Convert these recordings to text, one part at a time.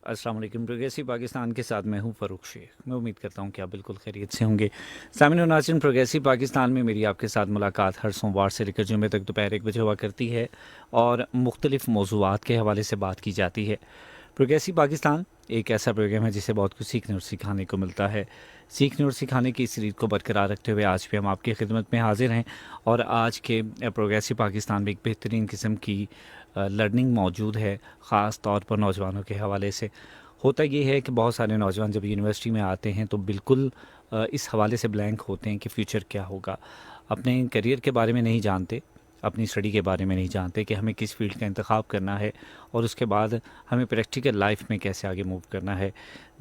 अस्सलाम वालेकुम। प्रोग्रेसिव पाकिस्तान के साथ मैं हूं फ़ारूक शेख। मैं उम्मीद करता हूं कि आप बिल्कुल खैरियत से होंगे। सामईन व नाज़रीन, प्रोग्रेसिव पाकिस्तान में मेरी आपके साथ मुलाकात हर सोमवार से लेकर जुम्मे तक दोपहर 1 बजे हुआ करती है और मुख्तलिफ मौज़ूआत के हवाले से बात की जाती है। प्रोग्रेसिव पाकिस्तान एक ऐसा प्रोग्राम है जिसे बहुत कुछ सीखने और सिखाने को मिलता है। सीखने और सिखाने की इस रीत को बरकरार रखते हुए आज भी हम आपकी खिदमत में हाजिर हैं और आज के प्रोग्रेसिव पाकिस्तान में एक बेहतरीन किस्म की लर्निंग मौजूद है, ख़ास तौर पर नौजवानों के हवाले से। होता ये है कि बहुत सारे नौजवान जब यूनिवर्सिटी में आते हैं तो बिल्कुल इस हवाले से ब्लैंक होते हैं कि फ़्यूचर क्या होगा। अपने करियर के बारे में नहीं जानते, अपनी स्टडी के बारे में नहीं जानते कि हमें किस फील्ड का इंतखाब करना है और उसके बाद हमें प्रैक्टिकल लाइफ में कैसे आगे मूव करना है।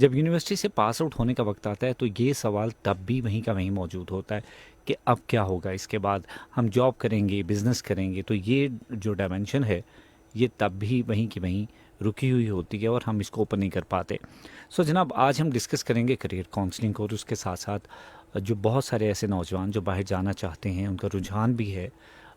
जब यूनिवर्सिटी से पास आउट होने का वक्त आता है तो ये सवाल तब भी वहीं का वहीं मौजूद होता है कि अब क्या होगा इसके बाद। हम जॉब करेंगे, बिज़नेस करेंगे, तो ये जो डायमेंशन है ये तब भी वहीं की वहीं रुकी हुई होती है और हम इसको ओपन नहीं कर पाते। सो जनाब, आज हम डिस्कस करेंगे करियर काउंसलिंग को और उसके साथ साथ जो बहुत सारे ऐसे नौजवान जो बाहर जाना चाहते हैं, उनका रुझान भी है,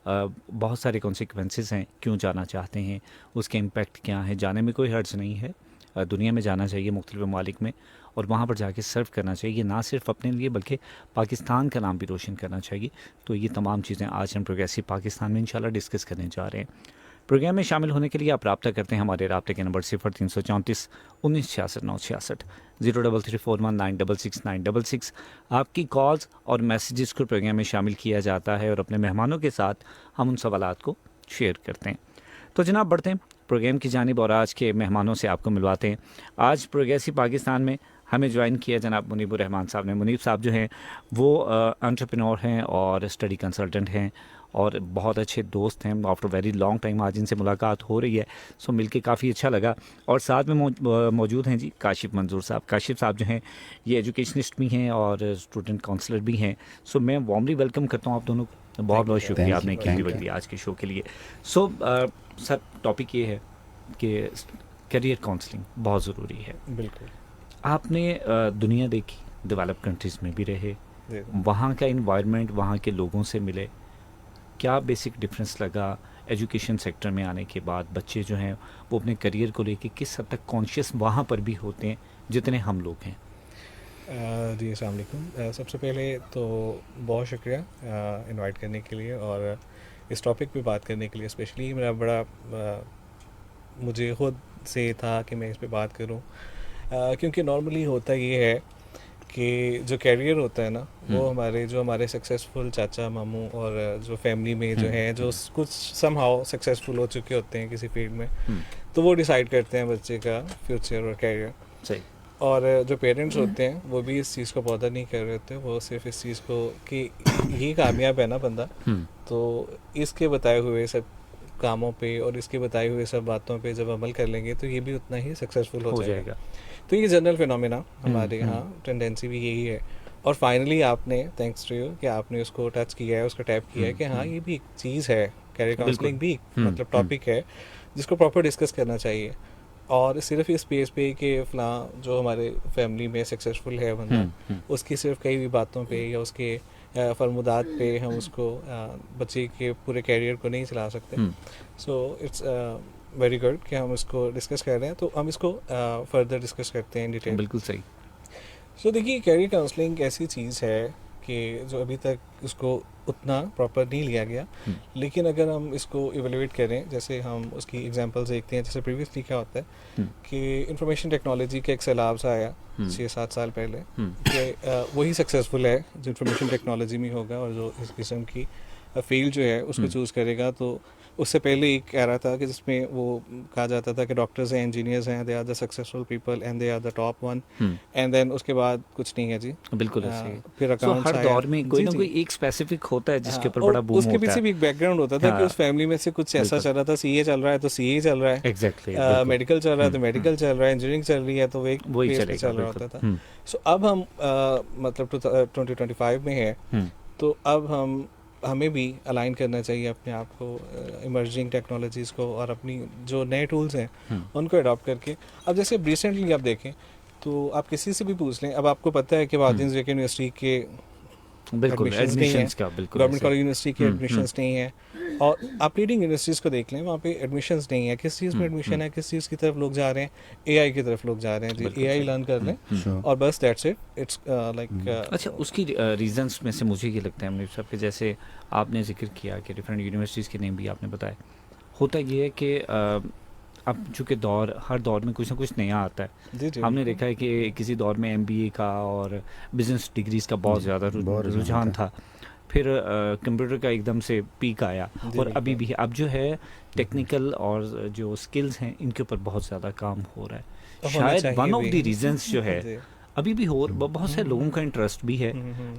बहुत सारे कॉन्सिक्वेंसेस हैं क्यों जाना चाहते हैं, उसके इम्पेक्ट क्या है। जाने में कोई हर्ज नहीं है, दुनिया में जाना चाहिए, मुख्तलिफ ममालिक में, और वहाँ पर जाके सर्व करना चाहिए, ना सिर्फ अपने लिए बल्कि पाकिस्तान का नाम भी रोशन करना चाहिए। तो ये तमाम चीज़ें आज हम प्रोग्रेसिव पाकिस्तान में इंशाल्लाह डिस्कस करने जा रहे हैं। प्रोग्राम में शामिल होने के लिए आप रब्ता करते हैं हमारे रब्ते के नंबर 0334 1966 966 03341966 आपकी कॉल्स और मैसेजेस को प्रोग्राम में शामिल किया जाता है और अपने मेहमानों के साथ हम उन सवालात को शेयर करते हैं। तो जनाब, बढ़ते हैं प्रोग्राम की जानिब और आज के मेहमानों से आपको मिलवाते हैं। आज प्रोग्रेसिव पाकिस्तान में हमें ज्वाइन किया जनाब मुनीबुर रहमान साहब ने। मुनीब साहब जो हैं वो एंटरप्रेन्योर हैं और स्टडी कंसल्टेंट हैं और बहुत अच्छे दोस्त हैं। आफ्टर वेरी लॉन्ग टाइम आज इनसे मुलाकात हो रही है, सो मिलके काफ़ी अच्छा लगा। और साथ में मौजूद हैं जी काशिफ मंजूर साहब। काशिफ साहब जो हैं ये एजुकेशनिस्ट भी हैं और स्टूडेंट काउंसलर भी हैं। सो मैं वार्मली वेलकम करता हूँ आप दोनों को। बहुत बहुत शुक्रिया आपने कीमती वक्त दिया आज के शो के लिए। सो सर, टॉपिक ये है कि करियर काउंसलिंग बहुत ज़रूरी है। बिल्कुल। आपने दुनिया देखी, डेवलप कंट्रीज़ में भी रहे, वहाँ का इन्वायरमेंट, वहाँ के लोगों से मिले, क्या बेसिक डिफरेंस लगा एजुकेशन सेक्टर में आने के बाद? बच्चे जो हैं वो अपने करियर को लेके किस हद तक कॉन्शियस वहाँ पर भी होते हैं जितने हम लोग हैं? जी, अस्सलाम वालेकुम। सबसे पहले तो बहुत शुक्रिया इनवाइट करने के लिए और इस टॉपिक पे बात करने के लिए। स्पेशली मेरा बड़ा मुझे खुद से था कि मैं इस पे बात करूं, क्योंकि नॉर्मली होता ये है कि जो कैरियर होता है ना, वो हमारे सक्सेसफुल चाचा मामू और जो फैमिली में जो है जो कुछ समहाउ सक्सेसफुल हो चुके होते हैं किसी फील्ड में, तो वो डिसाइड करते हैं बच्चे का फ्यूचर और कैरियर। सही। और जो पेरेंट्स होते हैं वो भी इस चीज़ को पौधा नहीं कर रहे होते, वो सिर्फ इस चीज़ को कि ये कामयाब है ना बंदा, तो इसके बताए हुए सब कामों पे और इसके बताए हुए सब बातों पे जब अमल कर लेंगे तो ये भी उतना ही सक्सेसफुल हो जाएगा। तो ये जनरल फिनोमेना हमारे यहाँ टेंडेंसी भी यही है। और फाइनली आपने, थैंक्स टू यू, कि आपने उसको टच किया है, उसको टैप किया है कि हाँ ये भी एक चीज़ है, कैरियर काउंसलिंग भी मतलब टॉपिक है जिसको प्रॉपर डिस्कस करना चाहिए। और सिर्फ इस स्पेस पे कि फ़लाँ जो हमारे फैमिली में सक्सेसफुल है बंदा, उसकी सिर्फ कई भी बातों पे या उसके फरमुदात पे हम उसको बच्चे के पूरे कैरियर को नहीं चला सकते। सो इट्स वेरी गुड कि हम इसको डिस्कस कर रहे हैं, तो हम इसको फर्दर डिस्कस करते हैं इन डिटेल। बिल्कुल सही। सो देखिए, कैरियर काउंसलिंग ऐसी चीज़ है कि जो अभी तक उसको उतना प्रॉपर नहीं लिया गया, लेकिन अगर हम इसको इवेलुएट करें, जैसे हम उसकी एग्जांपल्स देखते हैं, जैसे प्रीवियसली क्या होता है कि इंफॉर्मेशन टेक्नोलॉजी का एक सैलाब सा आया 6-7 साल पहले, कि वही सक्सेसफुल है जो इंफॉर्मेशन टेक्नोलॉजी में होगा और जो इस किस्म की फील्ड जो है उसको चूज़ करेगा। तो उससे पहले एक कह रहा था कि जिसमें वो कहा जाता था कि डॉक्टर्स हैं, इंजीनियर्स हैं, they are the successful people and they are the top one, and then उसके बाद कुछ नहीं है जी। बिल्कुल ऐसे। फिर अकाउंट्स हर दौर में कोई ना कोई एक स्पेसिफिक होता है जिसके ऊपर बड़ा बूम होता है। उसके पीछे भी एक बैकग्राउंड होता था कि उस फैमिली में से कुछ ऐसा चल रहा था, सीए चल रहा है तो सीए चल रहा है, एग्जैक्टली, मेडिकल चल रहा है तो मेडिकल चल रहा है, इंजीनियरिंग चल रही है तो वही चल रहा होता था। सो अब हम मतलब 2025 में है, तो अब हमें भी अलाइन करना चाहिए अपने आप को इमर्जिंग टेक्नोलॉजीज़ को और अपनी जो नए टूल्स हैं उनको अडॉप्ट करके। अब जैसे रिसेंटली आप देखें तो आप किसी से भी पूछ लें, अब आपको पता है कि वादिन यूनिवर्सिटी के बिल्कुल, एडमिशंस नहीं है, एडमिशंस का बिल्कुल गवर्नमेंट ऐसे। कॉलेज यूनिवर्सिटी के एडमिशंस नहीं है। और आप लीडिंग यूनिवर्सिटीज़ को देख लें, वहाँ पे एडमिशंस नहीं है। किस चीज़ में एडमिशन है, किस चीज़ की तरफ लोग जा रहे हैं? एआई की तरफ लोग जा रहे हैं जी, बिल्कुल एआई सही। लर्न कर लें Sure. और बस दैट्स इट। इट्स अच्छा, उसकी रीजंस में से मुझे ये लगता है मुनीब साहब कि जैसे आपने जिक्र किया कि डिफरेंट यूनिवर्सिटीज़ के नेम भी आपने बताए, होता ये है कि अब चूँकि हर दौर में कुछ ना कुछ नया आता है। जी जी हमने देखा है कि किसी दौर में एमबीए का और बिजनेस डिग्रीज का बहुत ज़्यादा बहुत रुझान रुझान था। फिर कंप्यूटर का एकदम से पीक आया, जी, और अभी बिल्कुल। भी अब जो है टेक्निकल और जो स्किल्स हैं इनके ऊपर बहुत ज़्यादा काम हो रहा है। होना शायद चाहिए वन ऑफ भी। द रीजंस जो है जी। अभी भी हो, बहुत से लोगों का इंटरेस्ट भी है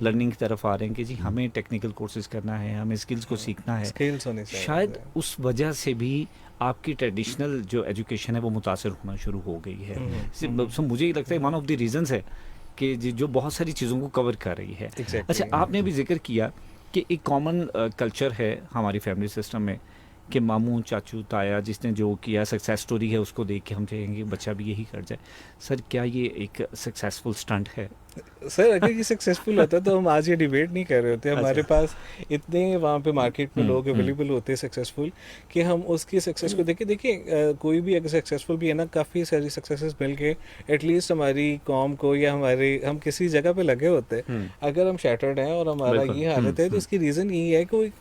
लर्निंग की तरफ आ रहे हैं कि जी हमें टेक्निकल कोर्सेज करना है, हमें स्किल्स को सीखना है। स्किल्स होनी चाहिए। शायद उस वजह से भी आपकी ट्रेडिशनल जो एजुकेशन है वो मुतासर होना शुरू हो गई है। सो मुझे ये लगता है वन ऑफ द रीजंस है कि जो बहुत सारी चीज़ों को कवर कर रही है। Exactly. अच्छा, आपने भी जिक्र किया कि एक कॉमन कल्चर है हमारी फैमिली सिस्टम में कि मामू चाचू ताया जिसने जो किया सक्सेस स्टोरी है उसको देख के हम चाहेंगे बच्चा भी यही कर जाए। सर, क्या ये एक सक्सेसफुल स्टंट है? सर अगर ये सक्सेसफुल होता तो हम आज ये डिबेट नहीं कर रहे होते। हमारे पास इतने वहाँ पे मार्केट में लोग अवेलेबल होते हैं सक्सेसफुल कि हम उसकी सक्सेस को देखिए कोई भी अगर सक्सेसफुल भी है ना, काफ़ी सारी सक्सेसेस मिल के एटलीस्ट हमारी कॉम को या हम किसी जगह पे लगे होते हैं। अगर हम शैटर्ड हैं और हमारा बिल्कुल। ये हालत है तो इसकी रीज़न यही है कि कोई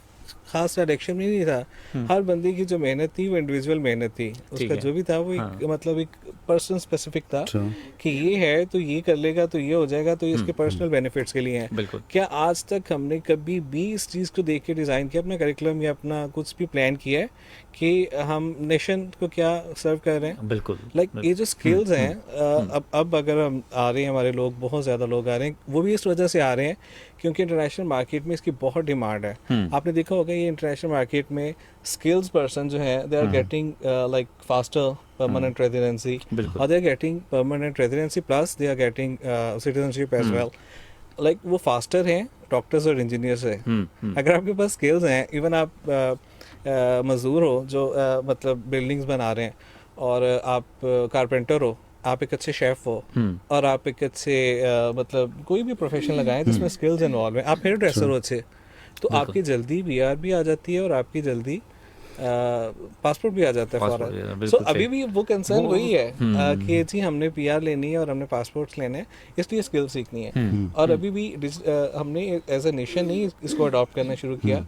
खास डायरेक्शन में नहीं था। हर बंदे की जो मेहनत थी वो इंडिविजुअल मेहनत थी, उसका है। जो भी था वो हाँ। मतलब एक पर्सन स्पेसिफिक था True. कि ये है तो ये कर लेगा तो ये हो जाएगा, तो ये इसके पर्सनल बेनिफिट्स के लिए हैं। बिल्कुल। क्या आज तक हमने कभी भी इस चीज़ को देख के डिज़ाइन किया अपना करिकुलम या अपना कुछ भी प्लान किया है कि हम नेशन को क्या सर्व कर रहे हैं? बिल्कुल। ये जो स्किल्स हैं अब अगर हम आ रहे हैं, हमारे लोग बहुत ज़्यादा लोग आ रहे हैं, वो भी इस वजह से आ रहे हैं क्योंकि इंटरनेशनल मार्केट में इसकी बहुत डिमांड है। आपने देखा होगा ये इंटरनेशनल मार्केट में स्किल्स पर्सन जो है they are getting like faster permanent residency, बिल्कुल। और they are getting permanent residency plus they are getting citizenship as well. Like वो फास्टर हैं डॉक्टर्स और इंजीनियर्स हैं। अगर आपके पास स्किल्स हैं, इवन आप मजदूर हो जो मतलब बिल्डिंग्स बना रहे हैं, और आप कारपेंटर हो, आप एक अच्छे शेफ हो, और आप एक अच्छे मतलब कोई भी प्रोफेशन लगाएं जिसमें स्किल्स इन्वॉल्व हैं, आप हेयर ड्रेसर हो अच्छे, तो आपकी जल्दी बीआर भी आ जाती है और आपकी जल्दी पासपोर्ट भी आ जाता है पासपोर्ट भी आ जाता है, फौरन। बिल्कुल सो अभी सही। भी वो कंसर्न वही है कि जी हमने पीआर लेनी है और हमने पासपोर्ट्स लेने हैं, इसलिए स्किल सीखनी है। और अभी भी हमने एज अ नेशन नहीं इसको अडॉप्ट करना शुरू किया,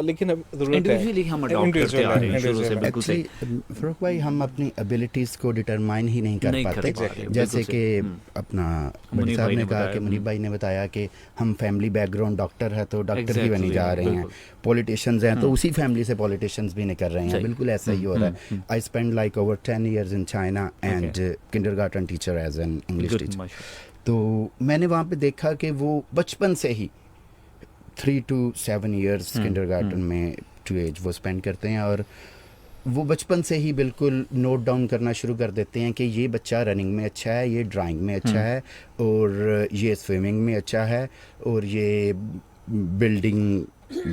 लेकिन अब जरूरत है इंडिविजुअली हम अडॉप्ट करते आ रहे हैं शुरू से, बिल्कुल सही। एक्चुअली फरूक भाई, हम अपनी एबिलिटीज़ को डिटरमाइन ही नहीं कर नहीं कर पाते। पा रहे, जैसे बिल्कुल कि सही। अपना मुनीब मनी साहब भाई ने ने कहा बताया, कि मुनीब भाई ने बताया कि हम फैमिली बैकग्राउंड डॉक्टर है तो डॉक्टर ही बनी Exactly, जा रहे हैं, बिल्कुल। पॉलिटिशियंस हैं तो उसी फैमिली से पॉलिटिशियंस भी निकल रहे हैं। सही। बिल्कुल ऐसा ही हो रहा है। I spend like over 10 years in China and kindergarten teacher as an English Good, teacher. माशाल्लाह। तो मैंने वहाँ पे देखा कि वो बचपन से ही 3 to 7 years किंडरगार्टन में टू एज वो स्पेंड करते हैं, और वो बचपन से ही बिल्कुल नोट डाउन करना शुरू कर देते हैं कि ये बच्चा रनिंग में अच्छा है, ये ड्राइंग में अच्छा है, और ये स्विमिंग में अच्छा है, और ये बिल्डिंग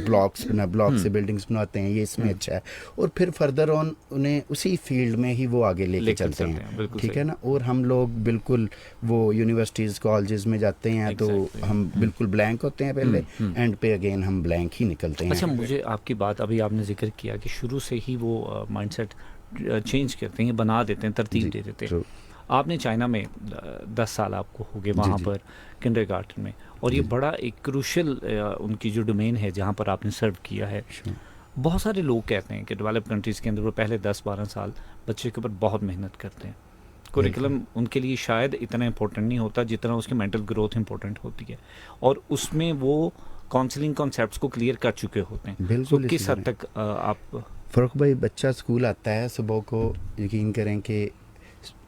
ब्लॉक से बिल्डिंग्स बनाते हैं, ये इसमें अच्छा है। और फिर फर्दर ऑन उन्हें उसी फील्ड में ही वो आगे लेके चलते हैं, बिल्कुल ठीक सही। है ना। और हम लोग बिल्कुल वो यूनिवर्सिटीज़ कॉलेजेस में जाते हैं तो Exactly. हम बिल्कुल ब्लैंक होते हैं पहले, एंड पे अगेन हम ब्लैंक ही निकलते हैं। अच्छा, मुझे आपकी बात, अभी आपने जिक्र किया कि शुरू से ही वो माइंडसेट चेंज करते हैं, बना देते हैं, तरतीब दे देते हैं। True. आपने चाइना में 10 साल आपको हो गए वहाँ जी। पर किंडरगार्टन में, और ये बड़ा एक क्रूशल उनकी जो डोमेन है जहाँ पर आपने सर्व किया है। Sure. बहुत सारे लोग कहते हैं कि डेवलप कंट्रीज़ के अंदर वो पहले 10-12 साल बच्चे के ऊपर बहुत मेहनत करते हैं। कुरिकुलम उनके लिए शायद इतना इम्पोर्टेंट नहीं होता जितना उसकी मेंटल ग्रोथ इम्पोर्टेंट होती है, और उसमें वो काउंसलिंग कॉन्सेप्ट्स को क्लियर कर चुके होते हैं। बिल्कुल So, किस इसी हद तक आप फरूक भाई, बच्चा स्कूल आता है सुबह को, यकीन करें कि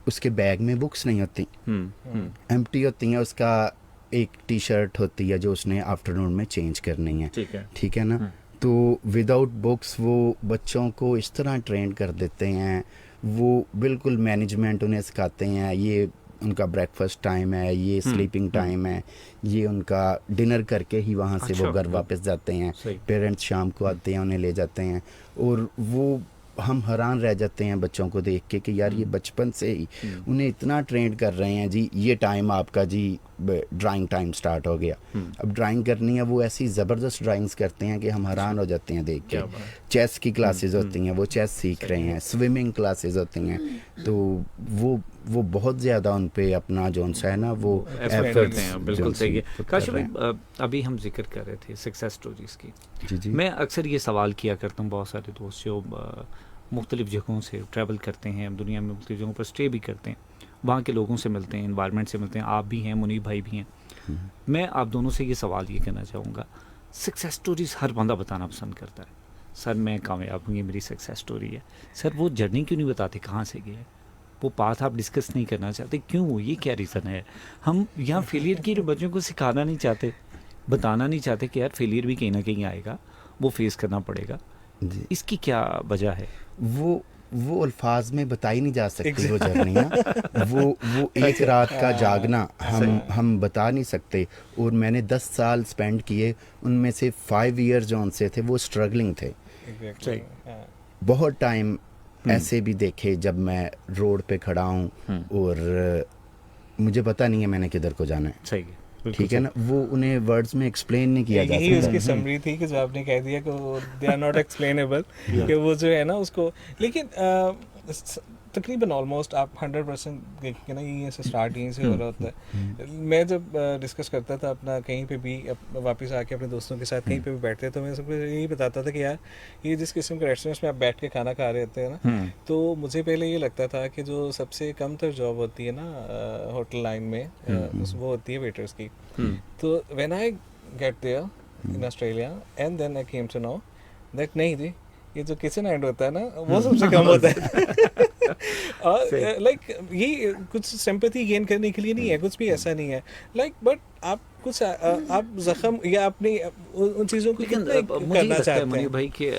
उसके बैग में बुक्स नहीं होती, एम्प्टी होती हैं। उसका एक टी शर्ट होती है जो उसने आफ्टरनून में चेंज करनी है, ठीक है। ठीक है ना। तो विदाउट बुक्स वो बच्चों को इस तरह ट्रेन कर देते हैं, वो बिल्कुल मैनेजमेंट उन्हें सिखाते हैं। ये उनका ब्रेकफास्ट टाइम है, ये स्लीपिंग टाइम है, ये उनका डिनर करके ही वहाँ से वो अच्छा, घर वापस जाते हैं। सही। पेरेंट्स शाम को आते हैं, उन्हें ले जाते हैं, और वो हम हैरान रह जाते हैं बच्चों को देख के कि यार ये बचपन से ही उन्हें इतना ट्रेंड कर रहे हैं जी, ये टाइम आपका जी ड्राइंग टाइम स्टार्ट हो गया। अब ड्राइंग करनी है, वो ऐसी ज़बरदस्त ड्राइंग्स करते हैं कि हम हैरान हो जाते हैं देख के। चेस की क्लासेस होती हैं, वो चेस सीख रहे हैं, स्विमिंग क्लासेस होती हैं, तो वो बहुत ज़्यादा उन पे अपना जो सा है ना वो एफर्ट करते हैं। बिल्कुल सही है। put कर काशिफ रहे हैं। भाई, अभी हम जिक्र कर रहे थे सक्सेस स्टोरीज़ की। जी जी। मैं अक्सर ये सवाल किया करता हूँ, बहुत सारे दोस्त जो मुख्तलिफ़ जगहों से ट्रैवल करते हैं, दुनिया में मुख्तलिफ़ जगहों पर स्टे भी करते हैं, वहाँ के लोगों से मिलते हैं, इन्वायरमेंट से मिलते हैं, आप भी हैं, मुनीब भाई भी हैं। मैं आप दोनों से ये सवाल ये कहना चाहूँगा, सक्सेस स्टोरीज़ हर बंदा बताना पसंद करता है। सर मैं कामयाब हूँ, ये मेरी सक्सेस स्टोरी है। सर वो जर्नी क्यों नहीं बताते, कहाँ से गए, वो पाथ आप डिस्कस नहीं करना चाहते, क्यों, ये क्या रीज़न है? हम यहाँ फेलियर की बच्चों को सिखाना नहीं चाहते, बताना नहीं चाहते कि यार फेलियर भी कहीं ना कहीं आएगा, वो फेस करना पड़ेगा। जी। इसकी क्या वजह है? वो अल्फाज में बताई नहीं जा सकती वो जर्नियाँ। वो एक रात का जागना हम बता नहीं सकते। और मैंने 10 साल स्पेंड किए, उनमें से 5 ईयर जो उनसे थे वो स्ट्रगलिंग थे। एग्जैक्टली। बहुत टाइम ऐसे भी देखे जब मैं रोड पे खड़ा हूँ और मुझे पता नहीं है मैंने किधर को जाना है। सही है, बिल्कुल ठीक है ना, वो उन्हें वर्ड्स में एक्सप्लेन नहीं किया जा यही सकता। उसकी समरी थी कि जो आपने कह दिया कि दे आर नॉट एक्सप्लेनेबल, कि वो जो है ना उसको, लेकिन तकरीबन ऑलमोस्ट आप 100% देखिए ना, यहीं से स्टार्ट यहीं से हो रहा होता है। मैं जब डिस्कस करता था अपना कहीं पे भी, वापस आके अपने दोस्तों के साथ कहीं पे भी बैठते तो मैं सबको यही बताता था कि यार ये जिस किस्म के रेस्टोरेंट्स में आप बैठ के खाना खा रहे होते हैं ना, तो मुझे पहले ये लगता था कि जो सबसे कम तर जॉब होती है ना होटल लाइन में, वो होती है वेटर्स की। तो when I get there in Australia and then I came to know that नहीं जी, ये जो किचन हैंड होता है ना वो सबसे कम होता है। और लाइक ये कुछ सिंपैथी गेन करने के लिए नहीं है, कुछ भी ऐसा नहीं है, लाइक बट आप कुछ आप जख्म या अपनी उन चीज़ों को लेकिन कितना मुझे करना लगता है चाहते मुनीब हैं। भाई कि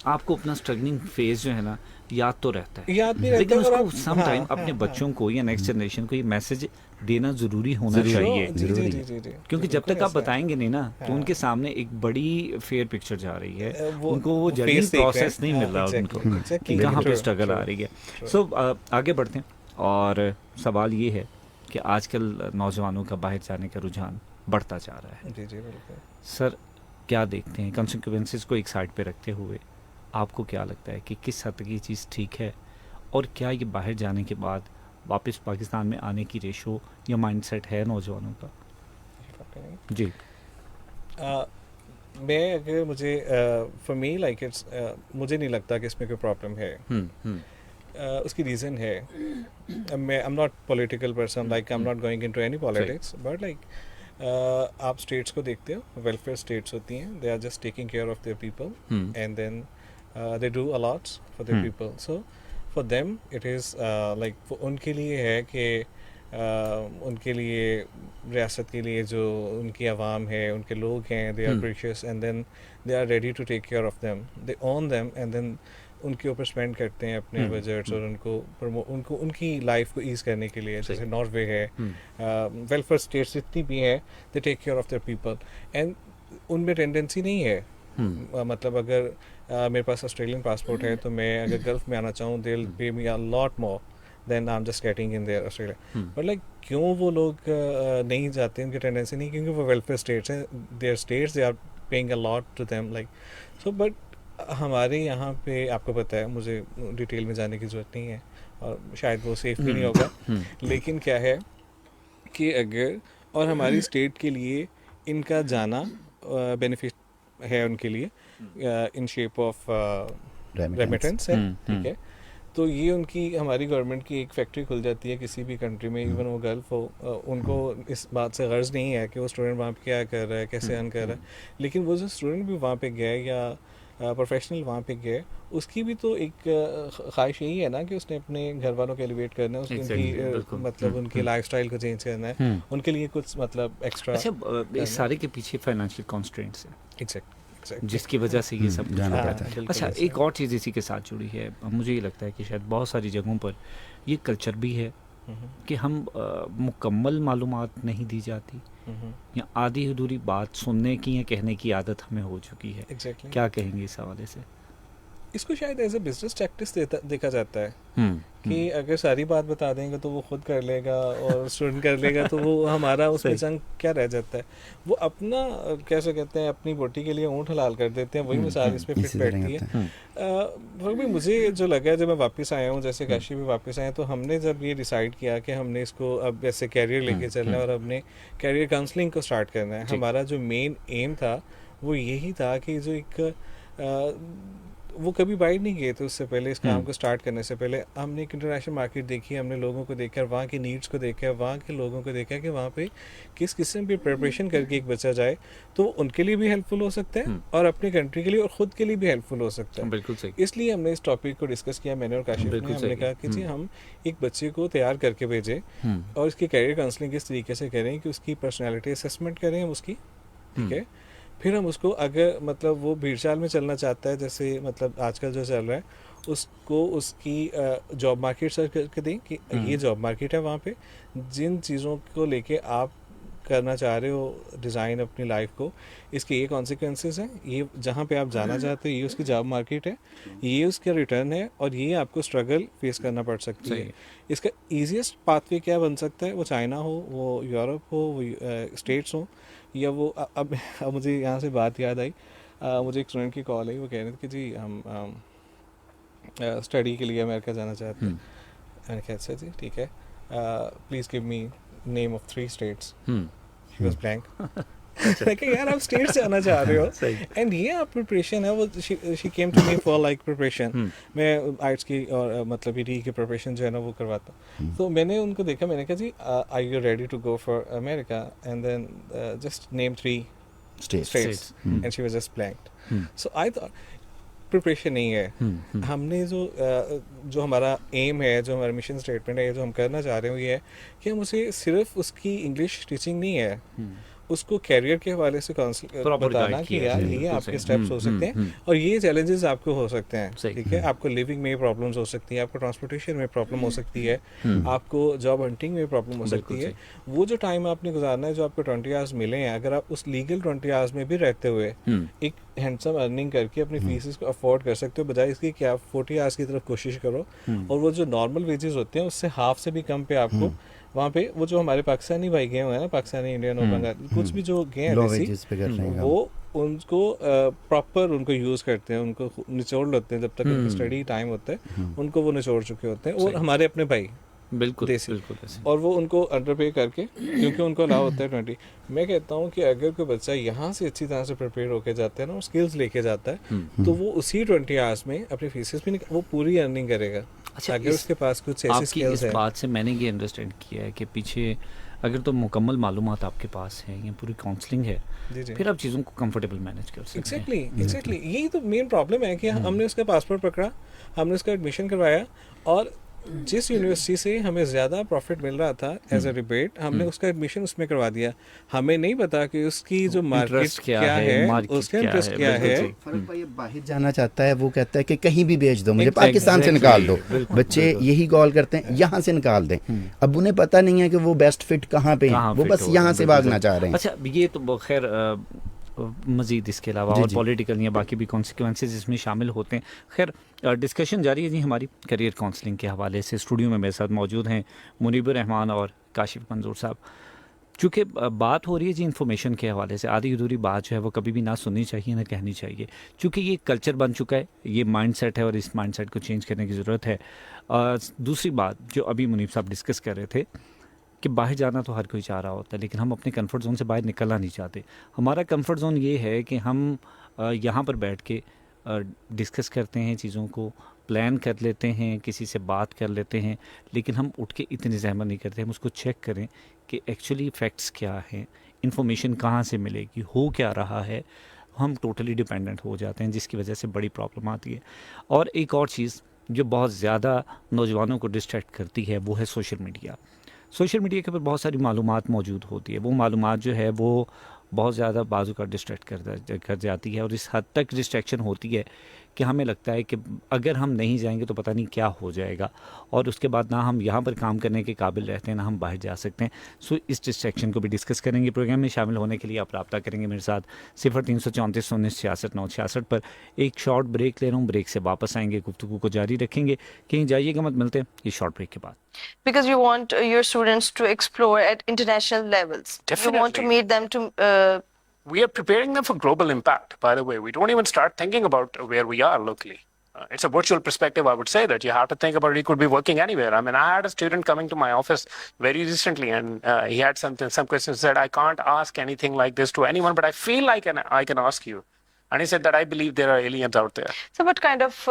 आपको अपना स्ट्रगलिंग फेज जो है ना याद तो रहता है, याद भी रहता लेकिन है और उसको आप- सम हाँ, टाइम हाँ, अपने हाँ। बच्चों को या नेक्स्ट जनरेशन को ये मैसेज देना ज़रूरी होना ज़रूरी। चाहिए। जी, जी, ज़रूरी जी, है। जी, जी, क्योंकि जी, जब तक बिल्कुल आप ऐसा है। बताएंगे नहीं ना, तो हाँ। उनके सामने एक बड़ी फेयर पिक्चर जा रही है, वो- उनको वो वो जर्नी face देख रहे हैं। प्रोसेस नहीं मिल रहा हाँ, उनको exactly, कि exactly, कहाँ पे true, स्ट्रगल आ true, रही है। true. सो आगे बढ़ते हैं, और सवाल ये है कि आजकल नौजवानों का बाहर जाने का रुझान बढ़ता जा रहा है। जी, जी, बिल्कुल। सर क्या देखते हैं, कंसिक्वेंसेस को एक साइड पे रखते हुए आपको क्या लगता है कि किस हद तक ये चीज़ ठीक है, और क्या ये बाहर जाने के बाद वापस पाकिस्तान में आने की रेशो या माइंडसेट है नौजवानों का? जी। मैं अगर मुझे फॉर मी लाइक इट्स, मुझे नहीं लगता कि इसमें कोई प्रॉब्लम है। उसकी रीज़न है, मैं I am not political person, like I am not going into any politics, but like आप स्टेट्स को देखते हो, वेलफेयर स्टेट्स होती हैं, they are just taking care of their people and then they do allots for their people. So for them it is like उनके लिए है कि उनके लिए रियासत के लिए जो उनकी आवाम है, उनके लोग हैं, they are precious and then they are ready to take care of them, they own them and then उनके ऊपर स्पेंड करते हैं अपने बजट्स, और उनको उनकी लाइफ को ईज करने के लिए, जैसे नॉर्वे है, वेलफेयर स्टेट्स जितनी भी हैं, they take care of their people and उनमें टेंडेंसी नहीं है। मतलब अगर मेरे पास ऑस्ट्रेलियन पासपोर्ट है तो मैं अगर गल्फ में आना चाहूँ, they will pay me a lot more than I am just getting in there Australia. But like क्यों वो लोग नहीं जाते, उनकी टेंडेंसी नहीं, क्योंकि वो वेलफेयर स्टेट्स हैं, their states, they are paying a lot to them, like so. But हमारे यहाँ पे आपको पता है, मुझे डिटेल में जाने की ज़रूरत नहीं है और शायद वो सेफ भी नहीं होगा, लेकिन क्या है कि अगर, और हमारी स्टेट के लिए इनका जाना बेनिफिट है उनके लिए इन शेप ऑफ रेमिटेंस है, ठीक है। तो ये उनकी, हमारी गवर्नमेंट की एक फैक्ट्री खुल जाती है किसी भी कंट्री में, इवन वो गल्फ हो, उनको इस बात से गर्ज नहीं है कि वो स्टूडेंट वहाँ पे क्या कर रहा है, कैसे अर्न कर रहा है, लेकिन वो जो स्टूडेंट भी वहाँ पे गया या प्रोफेशनल वहाँ पे गए, उसकी भी तो एक ख्वाहिश यही है ना कि उसने अपने घर वालों को एलिवेट करना है, उनकी मतलब उनकी लाइफस्टाइल को चेंज करना है, उनके लिए कुछ मतलब एक्स्ट्रा। अच्छा, इस सारे के पीछे फाइनेंशियल कॉन्स्ट्रेंट्स हैं, एग्जैक्ट जिसकी वजह से ये सब जाना होता पड़ता है। अच्छा, एक और चीज़ इसी के साथ जुड़ी है, मुझे ये लगता है कि शायद बहुत सारी जगहों पर ये कल्चर भी है कि हम मुकम्मल मालूमात नहीं दी जाती, या आधी अधूरी बात सुनने की या कहने की आदत हमें हो चुकी है। Exactly. क्या कहेंगे इस हवाले से? इसको शायद एज ए बिजनेस टैक्टिस देखा जाता है हम्म, कि अगर सारी बात बता देंगे तो वो खुद कर लेगा और स्टूडेंट कर लेगा, तो वो हमारा उसमें सही। जंग क्या रह जाता है। वो अपना कैसे कहते हैं, अपनी बोटी के लिए ऊँट हलाल कर देते हैं, वही मिसाल इसमें फिट इसी तरह बैठती है। होता है। फिर भी मुझे जो लगा जब मैं वापस आया हूँ, जैसे काशी भी वापस आए, तो हमने जब ये डिसाइड किया कि हमने इसको अब ऐसे कैरियर लेके चलना है और हमने कैरियर काउंसलिंग को स्टार्ट करना है। जी। हमारा जो मेन एम था वो यही था कि जो एक वो कभी बाइट नहीं किए थे उससे पहले, इस काम को स्टार्ट करने से पहले हमने एक इंटरनेशनल मार्केट देखी, हमने लोगों को देखा, वहाँ की नीड्स को देखा, वहाँ के लोगों को देखा कि वहाँ पे किस किस्म की प्रिपरेशन करके एक बच्चा जाए तो उनके लिए भी हेल्पफुल हो सकता है और अपनी कंट्री के लिए और ख़ुद के लिए भी हेल्पफुल हो सकता है। बिल्कुल सही। इसलिए हमने इस टॉपिक को डिस्कस किया, मैंने और काशिफ ने। बिल्कुल हमने सही। कहा कि जी हम एक बच्चे को तैयार करके भेजें और इसकी कैरियर काउंसलिंग किस तरीके से करें कि उसकी पर्सनैलिटी असेसमेंट करें उसकी, ठीक है। फिर हम उसको अगर मतलब वो भीड़ चाल में चलना चाहता है, जैसे मतलब आजकल जो चल रहा है, उसको उसकी जॉब मार्केट सर्च करके दें कि ये जॉब मार्केट है, वहाँ पे जिन चीज़ों को लेके आप करना चाह रहे हो डिज़ाइन अपनी लाइफ को, इसके ये कॉन्सिक्वेंसेस हैं, ये जहाँ पे आप जाना चाहते हो ये उसकी जॉब मार्केट है, ये उसका रिटर्न है और ये आपको स्ट्रगल फेस करना पड़ सकती है। इसका ईजीएस्ट पाथवे क्या बन सकता है, वो चाइना हो, वो यूरोप हो, वो स्टेट्स हो, या वो अब मुझे यहाँ से बात याद आई, मुझे एक स्टूडेंट की कॉल आई, वो कह रहे थे कि जी हम स्टडी के लिए अमेरिका जाना चाहते हैं। मैंने कहा अच्छा जी ठीक है, please give me name of 3 states. She was blank. यार आप स्टेट्स जाना चाह रहे हो एंड ये आप प्रिपरेशन है, वो she came to me for like preparation. मैं आर्ट्स की और मतलब ईडी की प्रिपरेशन जो है ना वो करवाता हूँ। तो मैंने उनको देखा, मैंने कहा जी are you ready to go for America, and then just name 3 states and she was just blanked. So I thought preparation नहीं है। हमने जो हमारा एम है, जो हमारा मिशन स्टेटमेंट है, जो हम करना चाह रहे हैं वो ये है कि हम उसे सिर्फ उसकी इंग्लिश टीचिंग नहीं है, उसको कैरियर के हवाले से बताना कि यार ये आपके स्टेप्स हो सकते हैं और ये चैलेंजेस आपको हो सकते हैं, ठीक है। आपको लिविंग में प्रॉब्लम्स हो सकती है, आपको ट्रांसपोर्टेशन में प्रॉब्लम हो सकती है, आपको जॉब हंटिंग में प्रॉब्लम हो सकती है। वो जो टाइम आपने गुजारना है, जो आपको 20 आवर्स मिले हैं, अगर आप उस लीगल 20 आवर्स में भी रहते हुए एक हैंडसम अर्निंग करके अपनी फीसेस को अफोर्ड कर सकते हो, बजाय इसकी कि आप 40 आवर्स की तरफ कोशिश करो और वो जो नॉर्मल वेजेस होते हैं उससे हाफ से भी कम पे आपको वहाँ पे वो जो हमारे पाकिस्तानी भाई गए हुए हैं ना, पाकिस्तानी, इंडियन और बंगाली, कुछ भी जो गए हैं वो उनको प्रॉपर उनको यूज़ करते हैं, उनको निचोड़ लेते हैं, जब तक उनका स्टडी टाइम होता है उनको वो निचोड़ चुके होते हैं, और हमारे अपने भाई बिल्कुल देसी, बिल्कुल। और वो उनको अंडर पे करके, क्योंकि उनको अलाउ होता है 20। मैं कहता हूँ कि अगर कोई बच्चा यहाँ से अच्छी तरह से प्रिपेयर होके जाता है ना, स्किल्स लेके जाता है, तो वो उसी 20 आवर्स में अपनी फीसेस भी वो पूरी अर्निंग करेगा। अच्छा, अगर उसके पास कुछ ऐसी स्किल्स है। इस बात से मैंने ये अंडरस्टैंड किया है कि पीछे अगर तो मुकम्मल मालूमात आपके पास है, ये पूरी काउंसलिंग है, फिर आप चीज़ों को कंफर्टेबल मैनेज कर सकते हैं। एग्जैक्टली यही तो मेन प्रॉब्लम है कि हमने उसका पासपोर्ट पकड़ा, हमने उसका एडमिशन करवाया, और जिस यूनिवर्सिटी से हमें ज़्यादा प्रॉफिट मिल रहा था एज अ रिबेट, हमने उसका एडमिशन उसमें करवा दिया। हमें नहीं पता कि उसकी जो मार्केट क्या है, उसका इंटरेस्ट क्या है। फर्क भाई बाहर जाना चाहता है, वो कहता है कि कहीं भी भेज दो मुझे, पाकिस्तान से निकाल दो। बच्चे यही कॉल करते हैं, यहाँ से निकाल दें। अब उन्हें पता नहीं है कि वो बेस्ट फिट कहाँ पे है, वो बस यहाँ से भागना चाह रहे हैं। अच्छा, ये तो खैर मज़ीद इसके अलावा और पॉलिटिकल या बाकी भी कॉन्सिक्वेंसेस इसमें शामिल होते हैं। खैर डिस्कशन जारी है जी हमारी करियर काउंसलिंग के हवाले से। स्टूडियो में मेरे साथ मौजूद हैं मुनीबुर रहमान और काशिफ मंजूर साहब। चूँकि बात हो रही है जी इन्फॉर्मेशन के हवाले से, आधी अधूरी बात जो है वो कभी भी ना सुननी चाहिए ना कहनी चाहिए, क्योंकि ये कल्चर बन चुका है, ये माइंडसेट है और इस माइंडसेट को चेंज करने की ज़रूरत है। दूसरी बात जो अभी मुनीब साहब डिस्कस कर रहे थे कि बाहर जाना तो हर कोई चाह रहा होता है, लेकिन हम अपने कंफर्ट जोन से बाहर निकलना नहीं चाहते। हमारा कंफर्ट जोन ये है कि हम यहाँ पर बैठ के डिस्कस करते हैं, चीज़ों को प्लान कर लेते हैं, किसी से बात कर लेते हैं, लेकिन हम उठ के इतनी ज़हमत नहीं करते। हम उसको चेक करें कि एक्चुअली फैक्ट्स क्या हैं, इन्फॉर्मेशन कहाँ से मिलेगी, हो क्या रहा है। हम टोटली डिपेंडेंट हो जाते हैं, जिसकी वजह से बड़ी प्रॉब्लम आती है। और एक और चीज़ जो बहुत ज़्यादा नौजवानों को डिस्ट्रैक्ट करती है वो है सोशल मीडिया। सोशल मीडिया के ऊपर बहुत सारी मालूमात मौजूद होती है, वो मालूमात जो है वो बहुत ज़्यादा बाजू का डिस्ट्रैक्ट कर जाती है, और इस हद तक डिस्ट्रैक्शन होती है कि हमें लगता है कि अगर हम नहीं जाएंगे तो पता नहीं क्या हो जाएगा, और उसके बाद ना हम यहाँ पर काम करने के काबिल रहते हैं ना हम बाहर जा सकते हैं। सो इस डिस्ट्रैक्शन को भी डिस्कस करेंगे। प्रोग्राम में शामिल होने के लिए आप रब्ता करेंगे मेरे साथ 0334196666 पर। एक शॉर्ट ब्रेक ले रहा हूँ, ब्रेक से वापस आएंगे, गुफ्तगू को जारी रखेंगे, कहीं जाइएगा मत। मिलते हैं ये शॉर्ट ब्रेक के बाद। Because you want your students to explore at international levels. You want to Definitely. meet them to We are preparing them for global impact, by the way. We don't even start thinking about where we are locally. It's a virtual perspective, I would say, that you have to think about it. You could be working anywhere. I mean, I had a student coming to my office very recently, and he had some questions. Said, I can't ask anything like this to anyone, but I feel like I can ask you. And he said that I believe there are aliens out there. So what kind of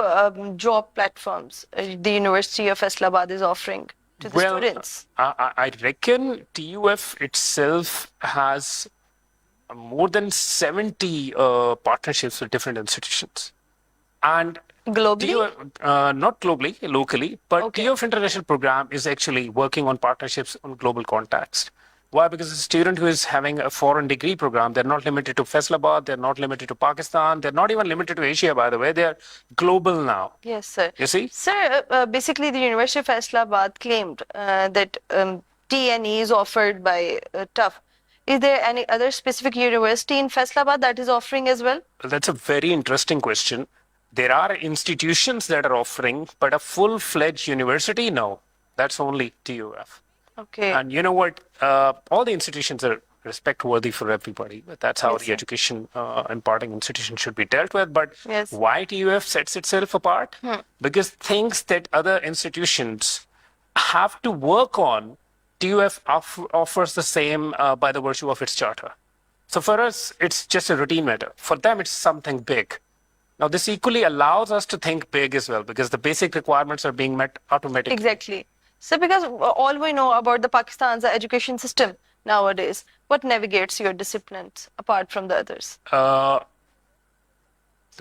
job platforms the University of Islamabad is offering to the students? I reckon TUF itself has more than 70 partnerships with different institutions. And Globally? not globally, locally, but Okay. TUF International Program is actually working on partnerships on global context. Why? Because a student who is having a foreign degree program, they're not limited to Faisalabad, they're not limited to Pakistan, they're not even limited to Asia, by the way, they're global now. Yes, sir. You see? Sir, basically the University of Islamabad claimed that TNE is offered by TUF. Is there any other specific university in Faisalabad that is offering as well? Well, that's a very interesting question. There are institutions that are offering, but a full-fledged university, no. That's only TUF. Okay. And you know what? All the institutions are respect-worthy for everybody. But that's how Yes, the sir. education imparting institution should be dealt with. But Yes. why TUF sets itself apart? Because things that other institutions have to work on, TUF offers the same by the virtue of its charter. So for us, it's just a routine matter. For them, it's something big. Now, this equally allows us to think big as well, because the basic requirements are being met automatically. Exactly. So because all we know about the Pakistan's education system nowadays, what navigates your disciplines apart from the others? The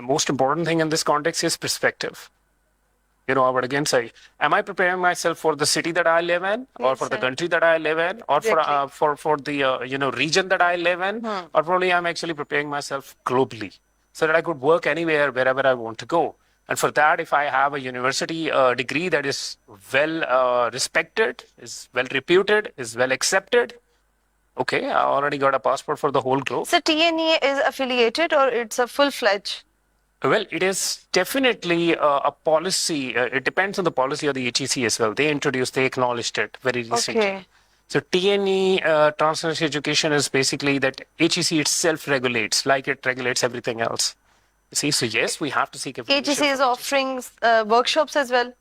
most important thing in this context is perspective. You know, I would again say, am I preparing myself for the city that I live in, or Yes, for the sir. country that I live in, or Exactly. for the region that I live in, or probably I'm actually preparing myself globally so that I could work anywhere, wherever I want to go. And for that, if I have a university degree that is well respected, is well reputed, is well accepted, okay, I already got a passport for the whole globe. So TNE is affiliated or it's a full-fledged? Well, it is definitely a policy. It depends on the policy of the HEC as well. They acknowledged it very recently. Okay. So TNE, Transnational Education, is basically that HEC itself regulates, like it regulates everything else. You see, so yes, we have to seek affiliation. HEC is offering workshops as well.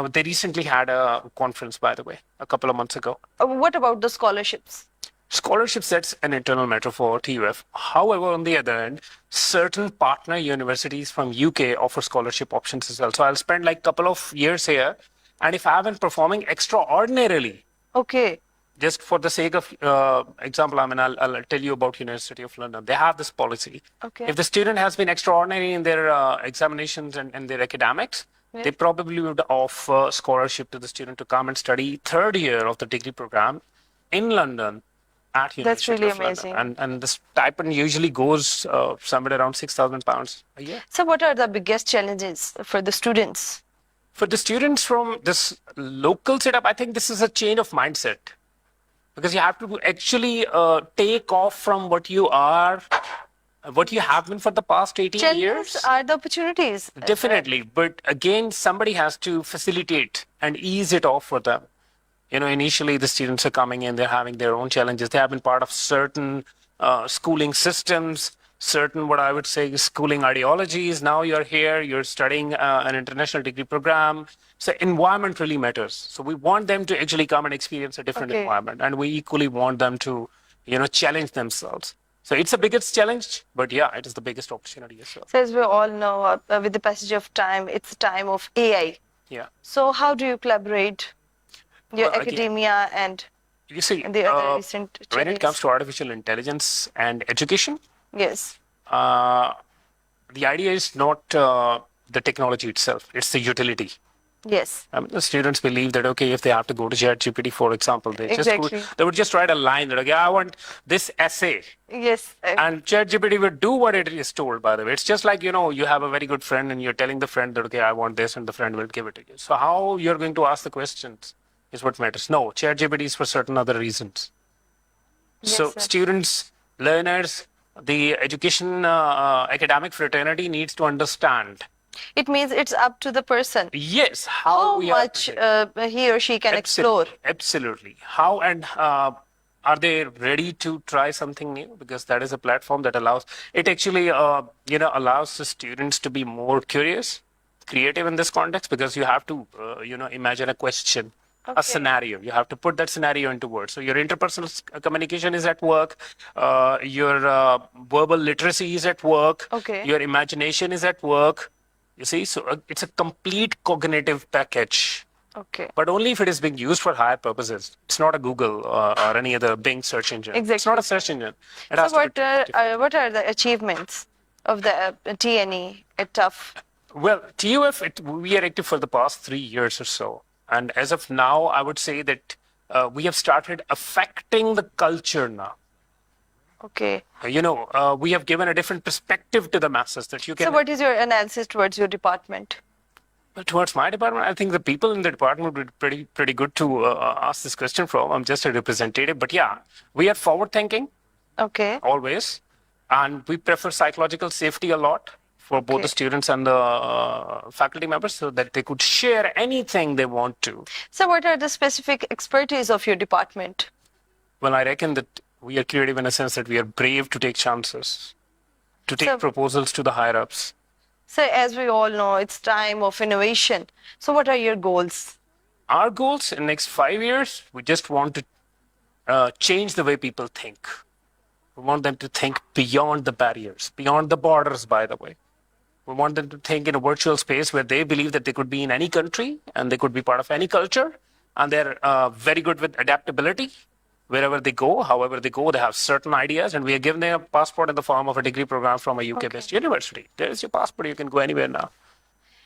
They recently had a conference, by the way, a couple of months ago. What about the scholarships? Scholarship sets an internal matter for TUF. However, on the other end, certain partner universities from UK offer scholarship options as well. So I'll spend like a couple of years here, and if I've been performing extraordinarily, Okay. just for the sake of example, I mean, I'll tell you about University of London. They have this policy. Okay. If the student has been extraordinary in their examinations and their academics, Yeah. they probably would offer scholarship to the student to come and study third year of the degree program in London at University That's really of London. amazing. And the stipend usually goes somewhere around £6,000 a year. So what are the biggest challenges for the students? For the students from this local setup, I think this is a change of mindset. Because you have to actually take off from what you are, what you have been for the past 18 Challenges years. are the opportunities. Definitely. But again, somebody has to facilitate and ease it off for them. You know, initially the students are coming in, they're having their own challenges. They have been part of certain schooling systems, certain, what I would say, schooling ideologies. Now you're here, you're studying an international degree program. So environment really matters. So we want them to actually come and experience a different Okay. environment. And we equally want them to, you know, challenge themselves. So it's the biggest challenge, but yeah, it is the biggest opportunity as well. So as we all know, with the passage of time, it's a time of AI. Yeah. So how do you collaborate your Well, again, academia and You see, the other recent when it comes challenges? to artificial intelligence and education, Yes. the idea is not the technology itself, it's the utility. Yes. I mean, the students believe that, okay, if they have to go to ChatGPT, for example, Exactly. they would just write a line that, okay, I want this essay. Yes. And ChatGPT would do what it is told, by the way. It's just like, you have a very good friend and you're telling the friend that, okay, I want this, and the friend will give it to you. So how you're going to ask the questions is what matters. No, ChatGPT is for certain other reasons. So Yes, sir. students, learners, the education academic fraternity needs to understand, It means it's up to the person yes, how how we are much he or she can explore. Absolutely. How and are they ready to try something new? Because that is a platform that allows it actually, allows the students to be more curious, creative in this context. Because you have to, imagine a question, Okay. a scenario. You have to put that scenario into words. So your interpersonal communication is at work. Your verbal literacy is at work. Okay. Your imagination is at work. You see, so it's a complete cognitive package, Okay. but only if it is being used for higher purposes. It's not a Google or any other Bing search engine. It's Exactly. not a search engine. It So has to be different. what are the achievements of the TNE at TUF? Well, TUF, we are active for the past 3 years or so. And as of now, I would say that we have started affecting the culture now. Okay. We have given a different perspective to the masses that you can. So what is your analysis towards your department? Well, towards my department, I think the people in the department would be pretty good to ask this question from. I'm just a representative, but yeah, we are forward thinking Okay. always, and we prefer psychological safety a lot for both Okay. the students and the faculty members, so that they could share anything they want to. So what are the specific expertise of your department? Well, I reckon that we are creative in a sense that we are brave to take chances, to take So- proposals to the higher ups. So as we all know, it's time of innovation. So what are your goals? Our goals in the next 5 years, we just want to change the way people think. We want them to think beyond the barriers, beyond the borders, by the way. We want them to think in a virtual space where they believe that they could be in any country and they could be part of any culture. And they're very good with adaptability. Wherever they go, however they go, they have certain ideas. And we are giving them a passport in the form of a degree program from a UK-based university. There's your passport. You can go anywhere now.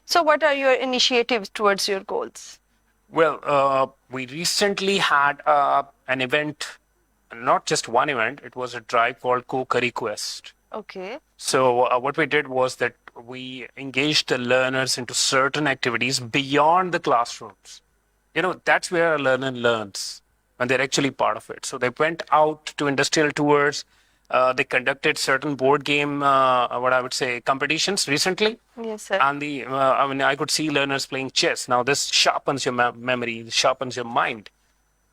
So what are your initiatives towards your goals? Well, we recently had an event, not just one event, it was a drive called Co-Curry Quest. Okay. So what we did was that we engaged the learners into certain activities beyond the classrooms. That's where a learner learns when they're actually part of it. So they went out to industrial tours. They conducted certain board game, what I would say, competitions recently. Yes, sir. And I could see learners playing chess. Now this sharpens your memory, sharpens your mind.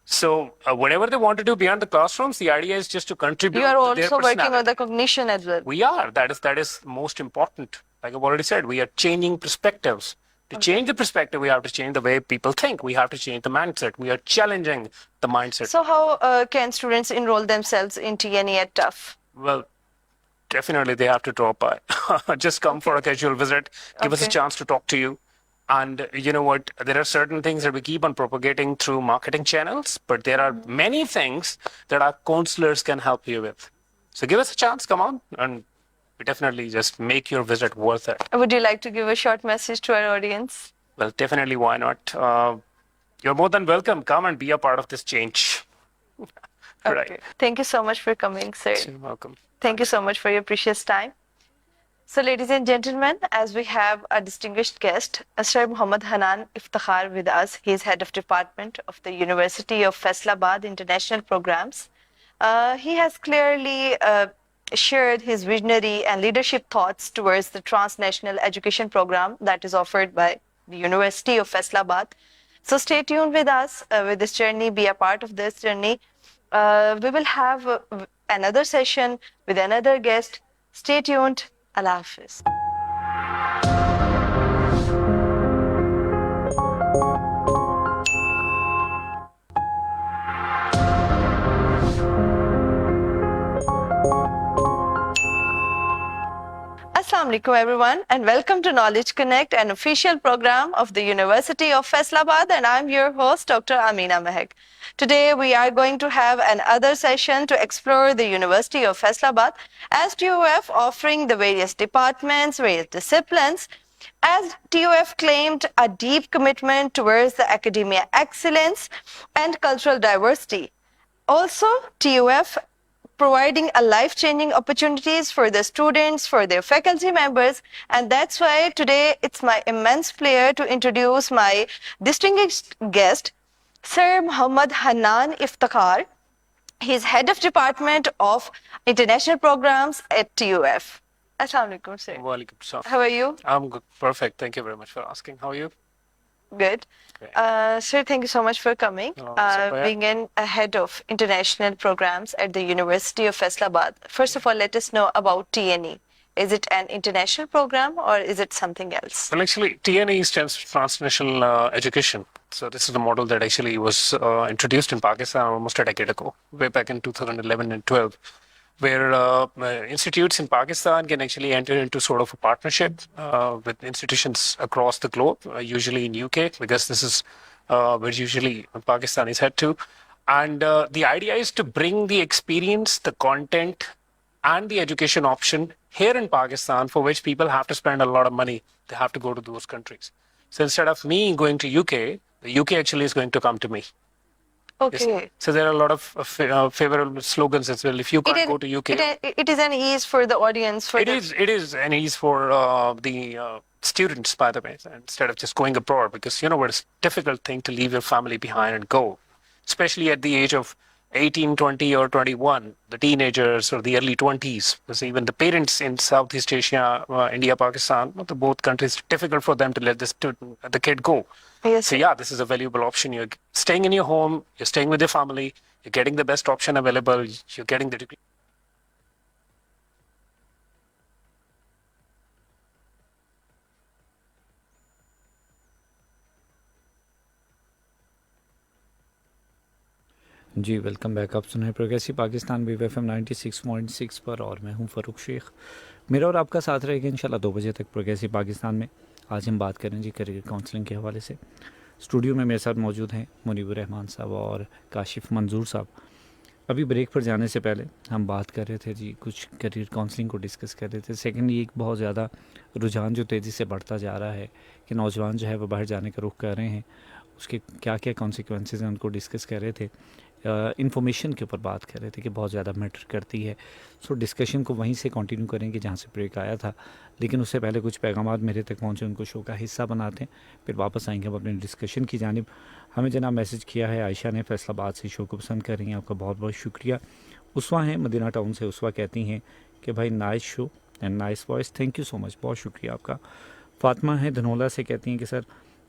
So whatever they want to do beyond the classrooms, the idea is just to contribute. You are to their also working on personality. the cognition as well. We are. That is most important. Like I've already said, we are changing perspectives. To change the perspective, we have to change the way people think. We have to change the mindset. We are challenging the mindset. So how can students enroll themselves in TNE at TUF? Well, definitely they have to drop by. Just come for a casual visit. Give us a Okay. chance to talk to you. And you know what? There are certain things that we keep on propagating through marketing channels, but there are many things that our counselors can help you with. So give us a chance. Come on. And we definitely just make your visit worth it. Would you like to give a short message to our audience? Well, definitely, why not? You're more than welcome. Come and be a part of this change. Right. Thank you so much for coming, sir. You're welcome. Thank you so much for your precious time. So, ladies and gentlemen, as we have a distinguished guest, Asrar Muhammad Hanan Iftikhar with us. He is head of department of the University of Faisalabad International Programs. He has clearly shared his visionary and leadership thoughts towards the transnational education program that is offered by the University of Faisalabad. So stay tuned with us with this journey, be a part of this journey. We will have another session with another guest. Stay tuned. Allah Hafiz. Assalamu alaikum everyone and welcome to Knowledge Connect, an official program of the University of Faisalabad, and I'm your host Dr. Amina Mehak. Today we are going to have another session to explore the University of Faisalabad as TUF offering the various departments, various disciplines as TOF claimed a deep commitment towards the academia excellence and cultural diversity. Also, TOF providing a life-changing opportunities for the students, for their faculty members, and that's why today it's my immense pleasure to introduce my distinguished guest, Sir Muhammad Hanan Iftikhar. He's head of Department of International Programs at TUF. Assalamu alaikum, sir. Walaikum salam. How are you? I'm good. Perfect. Thank you very much for asking. How are you? Good. Great. Sir, thank you so much for coming. Sapaya. Being a head of international programs at the University of Faisalabad. First of all, let us know about TNE. Is it an international program or is it something else? Well, actually, TNE stands for Transnational Education. So this is the model that actually was introduced in Pakistan almost a decade ago, way back in 2011 and 12, where institutes in Pakistan can actually enter into sort of a partnership with institutions across the globe, usually in UK, because this is where usually Pakistanis head to. And the idea is to bring the experience, the content, and the education option here in Pakistan, for which people have to spend a lot of money. They have to go to those countries. So instead of me going to UK, the UK actually is going to come to me. Okay. Yes. So there are a lot of favorable slogans as well. If you can't go to UK, It is an ease for the audience. For it is an ease for the students, by the way, instead of just going abroad, because you know it's a difficult thing to leave your family behind and go, especially at the age of 18, 20, or 21, the teenagers or the early 20s, because even the parents in Southeast Asia, India, Pakistan, both countries, it's difficult for them to let the kid go. Yes. So yeah, this is a valuable option. You're staying in your home, you're staying with your family, you're getting the best option available, you're getting the degree. जी welcome back. आप सुन रहे हैं progressive Pakistan weave FM 96.6 पर और मैं हूं फ़ारूक शेख। मेरा और आपका साथ रहेगा इंशाल्लाह 2 बजे तक प्रोग्रेसिव पाकिस्तान में। आज हम बात करें जी करियर काउंसलिंग के हवाले से। स्टूडियो में मेरे साथ मौजूद हैं मुनीबुर रहमान साहब और काशिफ मंजूर साहब। अभी ब्रेक पर जाने से पहले हम बात कर रहे थे जी, कुछ करियर काउंसलिंग को डिस्कस कर रहे थे। सेकेंडली एक बहुत ज़्यादा रुझान जो तेज़ी से बढ़ता जा रहा है कि नौजवान जो है वो बाहर जाने का रुख कर रहे हैं, उसके क्या क्या कॉन्सिक्वेंसेस हैं उनको डिस्कस कर रहे थे। इन्फॉर्मेशन के ऊपर बात कर रहे थे कि बहुत ज़्यादा मैटर करती है। सो डिस्कशन को वहीं से कंटिन्यू करेंगे जहाँ से ब्रेक आया था, लेकिन उससे पहले कुछ पैगामात मेरे तक पहुँचे, उनको शो का हिस्सा बनाते हैं, फिर वापस आएंगे हम अपने डिस्कशन की जानिब। हमें जनाब मैसेज किया है आयशा ने फैसलाबाद से, शो को पसंद कर रही हैं, आपका बहुत बहुत शुक्रिया। उसवा हैं मदीना टाउन से, उसवा कहती हैं कि भाई nice show and nice voice, thank you so much, बहुत शुक्रिया आपका। फातिमा हैं धनौला से, कहती हैं कि सर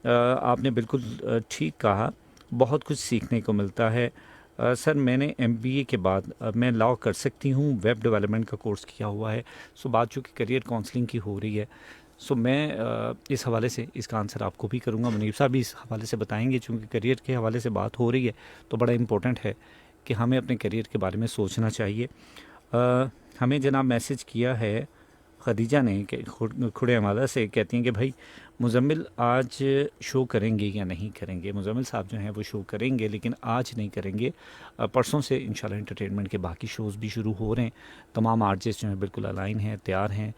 आपने बिल्कुल ठीक कहा, बहुत कुछ सीखने को मिलता है। सर मैंने MBA के बाद मैं लॉ कर सकती हूँ, वेब डेवलपमेंट का कोर्स किया हुआ है। सो बात चूँकि करियर काउंसलिंग की हो रही है, सो मैं इस हवाले से इसका आंसर आपको भी करूँगा, मुनीब साहब भी इस हवाले से बताएंगे। चूँकि करियर के हवाले से बात हो रही है तो बड़ा इम्पोर्टेंट है कि हमें अपने करियर के बारे में सोचना चाहिए। हमें जनाब मैसेज किया है खदीजा ने कि खुड़े हमारा से, कहती हैं कि भाई मुजम्मिल आज शो करेंगे या नहीं करेंगे। मुजम्मिल साहब जो हैं वो शो करेंगे लेकिन आज नहीं करेंगे, परसों से इंशाल्लाह एंटरटेनमेंट के बाकी शोज़ भी शुरू हो रहे हैं। तमाम आर्टिस्ट जो हैं बिल्कुल अलाइन हैं, तैयार हैं,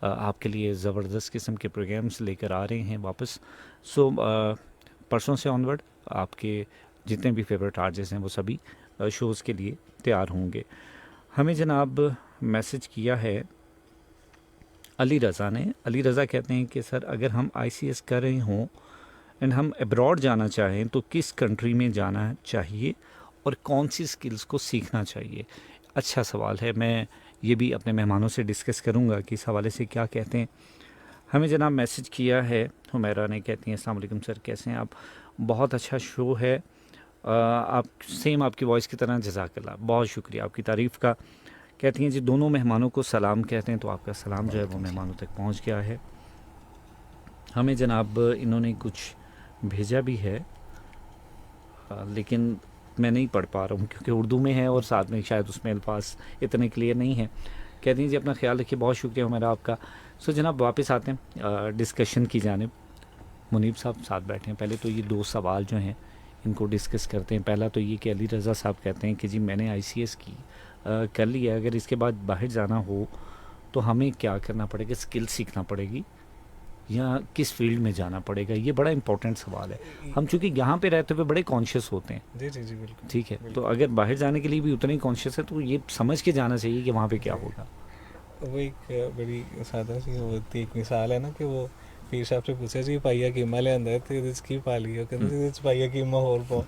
आपके लिए ज़बरदस्त किस्म के प्रोग्राम्स लेकर आ रहे हैं वापस। सो परसों से ऑनवर्ड आपके जितने भी फेवरेट आर्टिस्ट हैं वो सभी शोज़ के लिए तैयार होंगे। हमें जनाब मैसेज किया है अली रज़ा ने। अली रज़ा कहते हैं कि सर अगर हम ICS कर रहे हों एंड हम अब्रॉड जाना चाहें तो किस कंट्री में जाना चाहिए और कौन सी स्किल्स को सीखना चाहिए। अच्छा सवाल है, मैं ये भी अपने मेहमानों से डिस्कस करूँगा कि इस हवाले से क्या कहते हैं। हमें जनाब मैसेज किया है हुमैरा ने, कहती हैं अस्सलाम वालेकुम सर, कैसे हैं आप, बहुत अच्छा शो है, आप सेम आपकी वॉइस की तरह, जज़ाकल्लाह, बहुत शुक्रिया आपकी तारीफ़ का। कहती हैं जी दोनों मेहमानों को सलाम कहते हैं, तो आपका सलाम जो है वो मेहमानों तक पहुंच गया है। हमें जनाब इन्होंने कुछ भेजा भी है लेकिन मैं नहीं पढ़ पा रहा हूँ क्योंकि उर्दू में है और साथ में शायद उसमें अल्फाज इतने क्लियर नहीं है। कहती हैं जी अपना ख्याल रखिए, बहुत शुक्रिया हमारा आपका। सो जनाब वापस आते हैं डिस्कशन की जानिब। मुनीब साहब साथ बैठे हैं, पहले तो ये 2 सवाल जो हैं इनको डिस्कस करते हैं। पहला तो ये कि अली रज़ा साहब कहते हैं कि जी मैंने ICS की कर लिया, अगर इसके बाद बाहर जाना हो तो हमें क्या करना पड़ेगा, स्किल सीखना पड़ेगी या किस फील्ड में जाना पड़ेगा, ये बड़ा इंपॉर्टेंट सवाल है। हम चूंकि यहाँ पे रहते हुए बड़े कॉन्शियस होते हैं, जी जी जी बिल्कुल। ठीक है, तो अगर बाहर जाने के लिए भी उतना ही कॉन्शियस है तो ये समझ के जाना चाहिए कि वहाँ पे क्या होगा। वो एक बड़ी सादा सी होती एक मिसाल है ना कि वो पीर साहब से पूछा जी पाइया कीमा ले अंदर तो इसकी पा लियो कहते पाइया कीमा और पो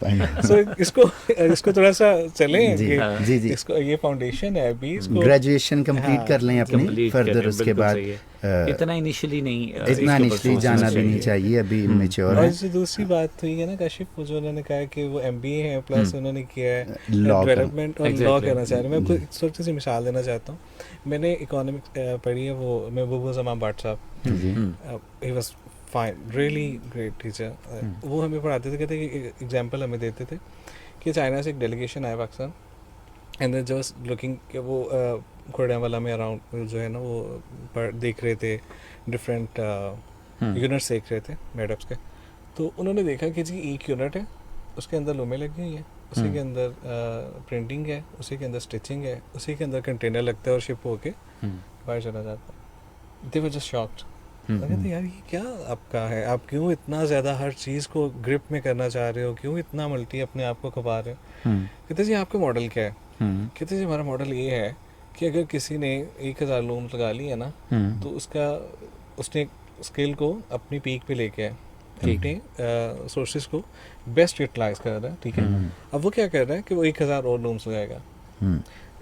सो इसको थोड़ा सा चलें जी, कि जी, जी। इसको ये फाउंडेशन है अभी इसको ग्रेजुएशन कंप्लीट हाँ, कर लें अपनी, Complete फर्दर करें, उसके बिल्कुल बाद सही है। इतना इनिशियली नहीं, इतना इसके ऊपर निचली सोचना जाना भी नहीं चाहिए, अभी मेच्योर और है। जो दूसरी बात हुई है ना काशिफ, वो जो उन्होंने कहा कि वो MBA है प्लस उन्होंने किया है Law डेवलपमेंट और लॉ Exactly. करना चाह रहे हैं। मैं आपको एक छोटी सी मिसाल देना चाहता हूँ। मैंने इकोनॉमिक्स पढ़ी है, वो महबूब Zaman Bhat Sahab, ji he was fine, really great teacher. वो हमें पढ़ाते थे, कहते एग्जांपल हमें देते थे कि चाइना से एक डेलीगेशन आया Pakistan and then just looking कि वो कोरडावाला में अराउंड जो है ना वो देख रहे थे डिफरेंट यूनिट्स देख रहे थे मेडअप्स के। तो उन्होंने देखा कि जी एक यूनिट है, उसके अंदर लूमें लगी हुई हैं, उसी के अंदर प्रिंटिंग है, उसी के अंदर स्टिचिंग है, उसी के अंदर कंटेनर लगता है और शिप होके बाहर चला जाता है। दे वर जस्ट शॉक्ड। कहते यार ये क्या आपका है, आप क्यों इतना ज़्यादा हर चीज़ को ग्रिप में करना चाह रहे हो, क्यों इतना मल्टी अपने आप को खपा रहे हो। कहते जी आपका मॉडल क्या है? कहते जी हमारा मॉडल ये है कि अगर किसी ने 1000 लूम लगा ली है ना तो उसने स्किल को अपनी पीक पे लेके आए, अपने सोर्सेज को बेस्ट यूटिलाइज कर रहा है, ठीक है। अब वो क्या कर रहा है कि वो 1000 और लूम्स लगाएगा।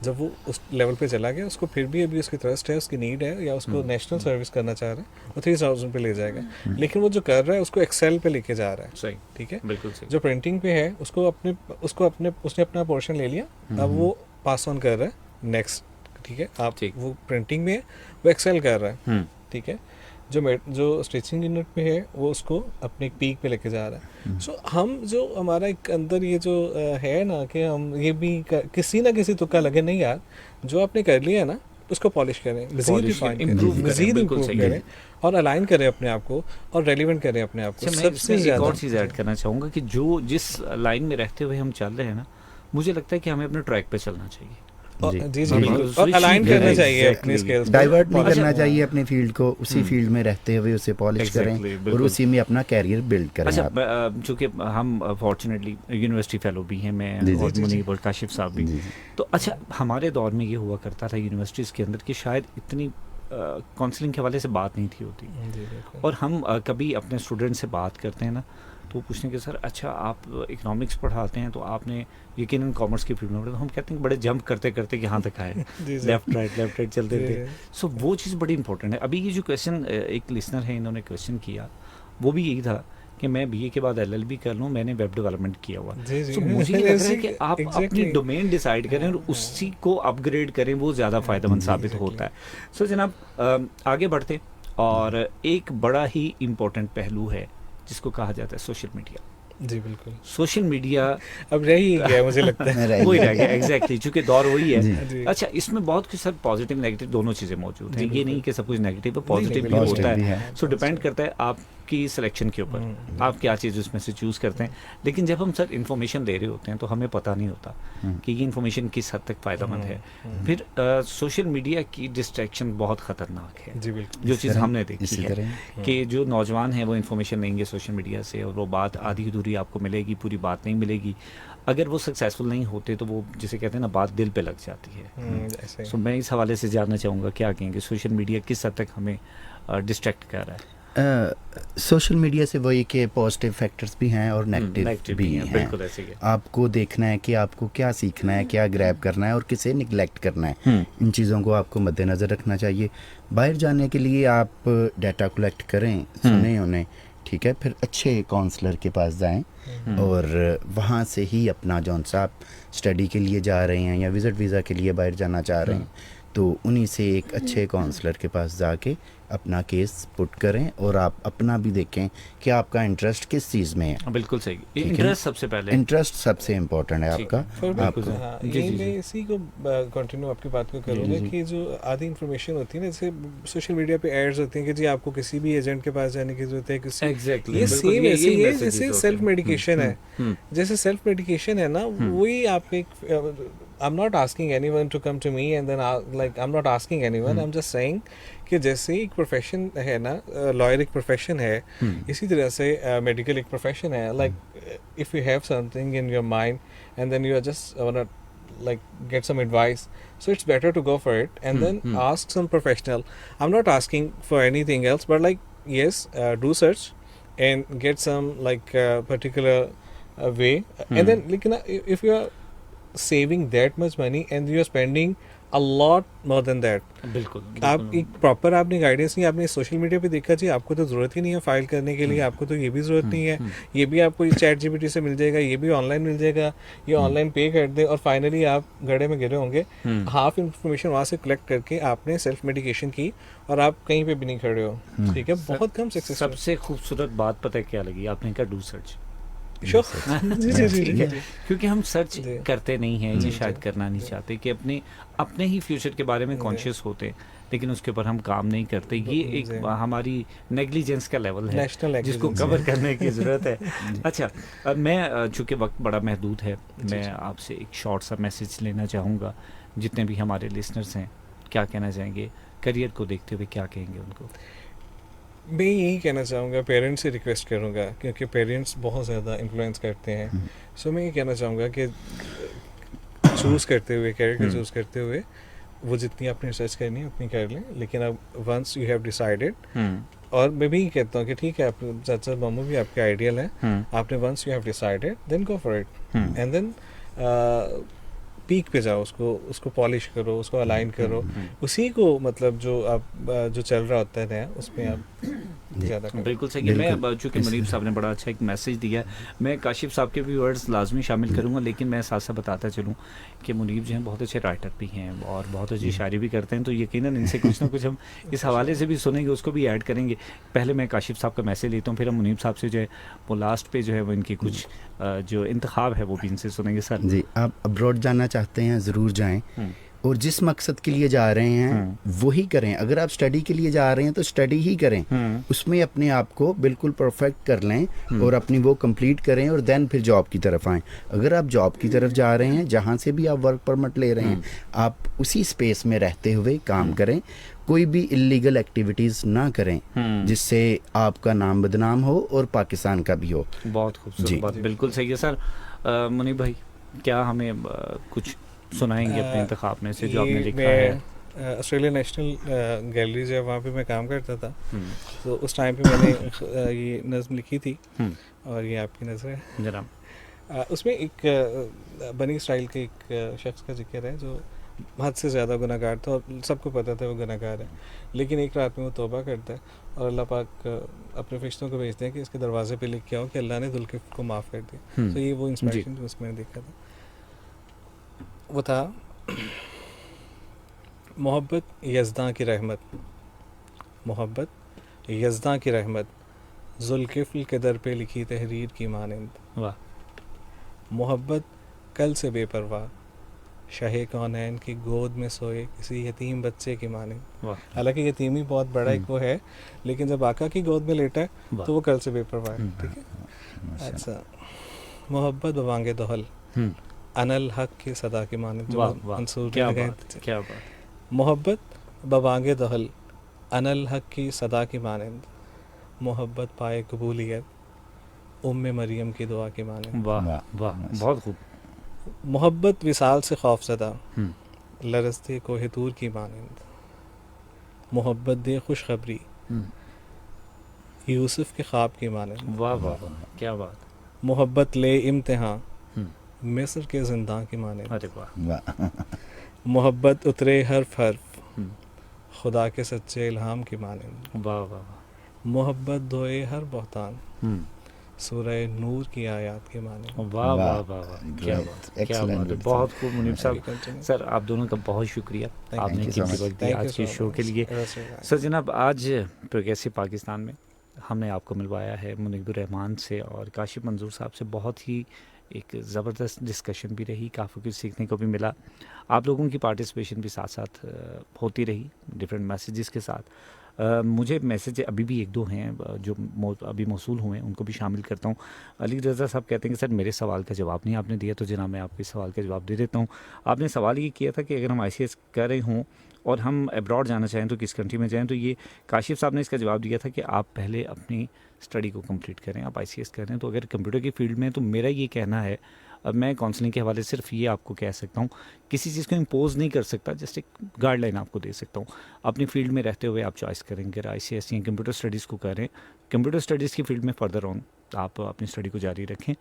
जब वो उस लेवल पे चला गया, उसको फिर भी अभी उसकी थ्रस्ट है, उसकी नीड है, या उसको नेशनल सर्विस करना चाह रहा है, वो 3000 पे ले जाएगा। लेकिन वो जो कर रहा है उसको एक्सेल पे लेके जा रहा है, सही, ठीक है। बिल्कुल सही। जो प्रिंटिंग पे है उसने अपना पोर्शन ले लिया, अब वो पास ऑन कर रहा है नेक्स्ट, ठीक है। आप ठीक। वो प्रिंटिंग में है, वो एक्सेल कर रहा है, ठीक है। जो स्टिचिंग यूनिट पे है वो उसको अपने एक पीक पे लेके जा रहा है। सो हम जो हमारा एक अंदर ये जो है ना कि हम ये भी किसी ना किसी तुक्का लगे नहीं यार, जो आपने कर लिया है ना उसको पॉलिश करें, मजीद रिफाइन करें, मजीद बिल्कुल इम्प्रूव सही करें और अलाइन करें अपने आप को और रेलिवेंट करें अपने आप को। अच्छा, मैं सबसे इसमें एक ज़्यादा और चीज़ ऐड करना चाहूँगा कि जो जिस लाइन में रहते हुए हम चल रहे हैं ना, मुझे लगता है कि हमें अपने ट्रैक पे चलना चाहिए। जी जी। जी बिल्कुल। और अलाइन Switch करना भी चाहिए exactly. अपने स्किल्स, डाइवर्ट नहीं अच्छा, करना चाहिए अपनी फील्ड को, उसी फील्ड में रहते हुए उसे पॉलिश Exactly, करें और बिल्कुल। उसी में अपना कैरियर बिल्ड करें अच्छा, आप। चूँकि हम फॉर्चुनेटली यूनिवर्सिटी फेलो भी हैं, मैं जी, जी, और जी, मुनीब और काशिफ साहब भी। जी, जी। तो अच्छा, हमारे दौर में ये हुआ करता था यूनिवर्सिटीज़ के अंदर कि शायद इतनी काउंसलिंग के हवाले से बात नहीं थी होती, जी बिल्कुल। और हम कभी अपने स्टूडेंट से बात करते हैं ना तो पूछते हैं कि सर अच्छा आप इकोनॉमिक्स पढ़ाते हैं तो आपने यकीनन कॉमर्स की फील्ड में पढ़ा, तो हम कहते हैं कि बड़े जंप करते करते यहाँ तक आए, जी, जी। लेफ्ट राइट चलते जी, थे। जी। सो वो चीज़ बड़ी इंपॉर्टेंट है। अभी ये जो क्वेश्चन एक लिसनर है इन्होंने क्वेश्चन किया, वो भी यही था कि मैं BA के बाद LLB कर लूँ, मैंने वेब डेवलपमेंट किया हुआ। जी, जी। So, मुझे ये लग रहा है कि आप अपनी Exactly. डोमेन डिसाइड करें और उसी को अपग्रेड करें, वो ज़्यादा फ़ायदेमंद साबित होता है। सो जनाब आगे बढ़ते, और एक बड़ा ही इम्पोर्टेंट पहलू है जिसको कहा जाता है सोशल मीडिया। जी बिल्कुल। सोशल मीडिया अब रह ही गया मुझे लगता है। रह वही गया। रह गया, एग्जैक्टली, चूंकि दौर वही है। जी। अच्छा, इसमें बहुत कुछ सर पॉजिटिव नेगेटिव दोनों चीज़ें मौजूद हैं, जी, ये बिल्कुल। नहीं कि सब कुछ नेगेटिव है, नहीं, पॉजिटिव भी बिल्कुल। होता Positive भी है। है। सो डिपेंड करता है आपकी सिलेक्शन के ऊपर, आप क्या चीज़ उसमें से चूज़ करते हैं। लेकिन जब हम सर इन्फॉर्मेशन ले रहे होते हैं तो हमें पता नहीं होता कि ये इन्फॉर्मेशन किस हद तक फ़ायदेमंद है। फिर सोशल मीडिया की डिस्ट्रैक्शन बहुत ख़तरनाक है, जी बिल्कुल। जो चीज़ हमने देखी इसी है तरह कि जो नौजवान हैं वो इन्फॉर्मेशन लेंगे सोशल मीडिया से, और वो बात आधी अधूरी आपको मिलेगी, पूरी बात नहीं मिलेगी। अगर वो सक्सेसफुल नहीं होते तो वो जिसे कहते हैं ना, बात दिल पे लग जाती है। ऐसे ही। सो मैं इस हवाले से जानना चाहूँगा क्या कहेंगे, सोशल मीडिया किस हद तक हमें डिस्ट्रैक्ट कर रहा है? सोशल मीडिया से वही के पॉजिटिव फैक्टर्स भी हैं और नेगेटिव नेगेटिव भी हैं, हैं। बिल्कुल ऐसे ही है। आपको देखना है कि आपको क्या सीखना है, क्या ग्रैब करना है और किसे निगलेक्ट करना है। इन चीज़ों को आपको मद्देनज़र रखना चाहिए। बाहर जाने के लिए आप डाटा कलेक्ट करें, सुने उन्हें, ठीक है, फिर अच्छे काउंसलर के पास जाएं और वहाँ से ही अपना जौन सा आप स्टडी के लिए जा रहे हैं या विज़िट वीज़ा के लिए बाहर जाना चाह रहे हैं, तो उन्हीं से एक अच्छे काउंसलर के पास जाके अपना केस पुट करें और आप अपना भी देखें कि आपका इंटरेस्ट किस चीज़ में है। बिल्कुल सही, है। इंटरेस्ट सबसे पहले। इंटरेस्ट सबसे इम्पोर्टेंट है ठीक। आपका। बिल्कुल। आपको हाँ, जी, ये जी, मैं जी। इसी को कंटिन्यू आपकी बात को करूँगा कि जो आधी इन्फॉर्मेशन होती है ना, जैसे सोशल मीडिया पे एड्स होती हैं कि जी आपको किसी भी एजेंट के पास जाने की जरूरत है, किसी एग्जैक्टली, ये बिल्कुल, सेम ऐसे ही है जैसे messages सेल्फ होते हैं। मेडिकेशन है। जैसे सेल्फ मेडिकेशन है ना, वही आप एक I'm not asking anyone to come to me and then I'm not asking anyone. I'm just saying कि जैसे एक प्रोफेशन है ना, लॉयर एक प्रोफेशन है, इसी तरह से मेडिकल एक प्रोफेशन है. Like if you have something in your mind and then you are just want like get some advice, so it's better to go for it and then ask some professional. I'm not asking for anything else, but like yes, do search and get some like particular way and then like if you are saving that much money and you are spending a lot more than that, बिल्कुल आप एक proper आपने guidance नहीं, आपने social media पे देखा जी आपको तो ज़रूरत ही नहीं है फाइल करने के लिए, आपको तो ये भी ज़रूरत नहीं है, ये भी आपको चैट जीपीटी से मिल जाएगा, ये भी ऑनलाइन मिल जाएगा, ये ऑनलाइन पे कर दे और फाइनली आप गड्ढे में गिरे होंगे. हाफ इंफॉर्मेशन वहाँ से कलेक्ट करके आपने सेल्फ मेडिकेशन की और आप कहीं पे भी नहीं खड़े हो. ठीक है, बहुत कम सक्सेस. सबसे खूबसूरत बात पता है क्या लगी आपने, कहा डू सर्च. जी जी जी ठीक है, क्योंकि हम सर्च जी. करते नहीं हैं, ये शायद करना नहीं चाहते कि अपने ही फ्यूचर के बारे में कॉन्शियस होते हैं, लेकिन उसके ऊपर हम काम नहीं करते. ये एक हमारी नेग्लिजेंस का लेवल है नेशनल जिसको कवर करने की ज़रूरत है. अच्छा, अब मैं चूँकि वक्त बड़ा महदूद है, मैं आपसे एक शॉर्ट सा मैसेज लेना चाहूँगा. जितने भी हमारे लिसनर्स हैं, क्या कहना चाहेंगे करियर को देखते हुए, क्या कहेंगे उनको? मैं यही कहना चाहूँगा, पेरेंट्स से रिक्वेस्ट करूँगा क्योंकि पेरेंट्स बहुत ज़्यादा इन्फ्लुएंस करते हैं. सो मैं ये कहना चाहूँगा कि चूज़ करते हुए, कैरियर को चूज़ करते हुए वो जितनी आपने रिसर्च करनी है उतनी कर लें, लेकिन अब वंस यू हैव डिसाइडेड, और मैं भी कहता हूँ कि ठीक है आप चाचा मामू भी आपके आइडियल हैं, आपने once you have decided then go for it and then peak पे जाओ, उसको पॉलिश करो, उसको अलाइन करो, उसी को मतलब जो आप जो चल रहा होता है नया उसमें आप ज़्यादा करो. बिल्कुल सही है. मैं चूँकि मुनीब साहब ने बड़ा अच्छा एक मैसेज दिया है, मैं काशिफ साहब के भी वर्ड्स लाजमी शामिल करूँगा, लेकिन मैं साथ साथ बताता चलूँ कि मुनीब जो हैं बहुत अच्छे राइटर भी हैं और बहुत अच्छी शायरी भी करते हैं, तो यकीनन इनसे कुछ ना कुछ हम इस हवाले से भी सुनेंगे, उसको भी ऐड करेंगे. पहले मैं काशिफ साहब का मैसेज लेता हूँ, फिर हम मुनीब साहब से जो है वो लास्ट पे जो है वो इनकी कुछ जो इंतखाब है वो भी इनसे सुनेंगे. सर जी, आप अब्रॉड जाना चाहते हैं ज़रूर जाएं, और जिस मकसद के लिए जा रहे हैं वही करें. अगर आप स्टडी के लिए जा रहे हैं तो स्टडी ही करें, उसमें अपने आप को बिल्कुल परफेक्ट कर लें और अपनी वो कंप्लीट करें और देन फिर जॉब की तरफ आएं. अगर आप जॉब की तरफ जा रहे हैं, जहाँ से भी आप वर्क परमिट ले रहे हैं, आप उसी स्पेस में रहते हुए काम करें. कोई भी इलीगल एक्टिविटीज़ ना करें जिससे आपका नाम बदनाम हो और पाकिस्तान का भी हो. बहुत खूबसूरत बात, बिल्कुल सही है. सर मुनीब भाई, क्या हमें कुछ सुनाएंगे अपने इंतखाब में से जो आपने लिखा है? ऑस्ट्रेलिया नेशनल गैलरी जो है वहाँ पे मैं काम करता था, तो उस टाइम पे मैंने ये नज़्म लिखी थी और ये आपकी नज़र है जनाब. उसमें एक बनी इसराइल के एक शख्स का जिक्र है जो हद से ज़्यादा गुनाहगार था और सबको पता था वो गुनाहगार है, लेकिन एक रात में वो तौबा करता है और अल्लाह पाक अपने फरिश्तों को भेजते हैं कि इसके दरवाजे पे लिख के आओ कि अल्लाह ने जुल्किफ्ल को माफ़ कर दिया. तो ये वो इंस्पिरेशन जो उसमें देखा था वो था, मोहब्बत यज़दां की रहमत, मोहब्बत यज़दां की रहमत, जुल्किफ्ल के दर पे लिखी तहरीर की मानंद. वाह. मोहब्बत कल से बेपरवाह, शाहे कौनैन की गोद में सोए किसी यतीम बच्चे की मानंद. हालांकि यतीमी बहुत बड़ा एक वो है, लेकिन जब आका की गोद में लेटा है तो वो कल से बेपरवाह है. ठीक है. अच्छा, मोहब्बत बवांगे दोहल, अनल हक की सदा की मानंद. क्या बात. मोहब्बत बवांगे दोहल, अनल हक की सदा की मानंद, मोहब्बत पाए कबूलियत, उम्मे मरियम की दुआ की मानंद. वाह वाह, बहुत खूब. मोहब्बत विसाल से खौफज़दा, लरज़ते कोहे तूर की मानंद, मोहब्बत दे खुशखबरी, यूसुफ के ख्वाब की मानंद. वाह वाह, क्या बात. मोहब्बत ले इम्तिहान, मिस्र के जिंदां की मानंद. अरे वाह. मोहब्बत उतरे हर्फ हर्फ, खुदा के सच्चे इल्हाम की मानंद. वाह वाह. मोहब्बत धोए हर बहतान, सूरह नूर की आयत के माने. वाह वाह वाह वाह, क्या बात, क्या बात. बहुत खूब मुनीब साहब. सर आप दोनों का बहुत शुक्रिया, आपने कीमती वक्त दिया आज के शो के लिए. सर जनाब, आज प्रोग्रेसिव पाकिस्तान में हमने आपको मिलवाया है मुनीबुर रहमान से और काशिफ मंजूर साहब से. बहुत ही एक ज़बरदस्त डिस्कशन भी रही, काफ़ी कुछ सीखने को भी मिला. आप लोगों की पार्टिसिपेशन भी साथ साथ होती रही डिफरेंट मैसेजेस के साथ. मुझे मैसेज अभी भी एक दो हैं जो अभी मौसूल हुए हैं, उनको भी शामिल करता हूँ। अली रज़ा साहब कहते हैं कि सर मेरे सवाल का जवाब नहीं आपने दिया, तो जनाब मैं आपके सवाल का जवाब दे देता हूँ। आपने सवाल ये किया था कि अगर हम ICS कर रहे हों और हम अब्रॉड जाना चाहें तो किस कंट्री में जाएं, तो ये काशिफ साहब ने इसका जवाब दिया था कि आप पहले अपनी स्टडी को कंप्लीट करें। आप ICS कर रहे हैं तो अगर कंप्यूटर की फील्ड में, तो मेरा ये कहना है, अब मैं काउंसलिंग के हवाले सिर्फ ये आपको कह सकता हूँ, किसी चीज़ को इम्पोज नहीं कर सकता, जस्ट एक गाइडलाइन आपको दे सकता हूँ। अपनी फील्ड में रहते हुए आप चॉइस करेंगे, अगर ICS या कंप्यूटर स्टडीज़ को करें, कंप्यूटर स्टडीज़ की फील्ड में फर्दर ऑन आप अपनी स्टडी को जारी रखें।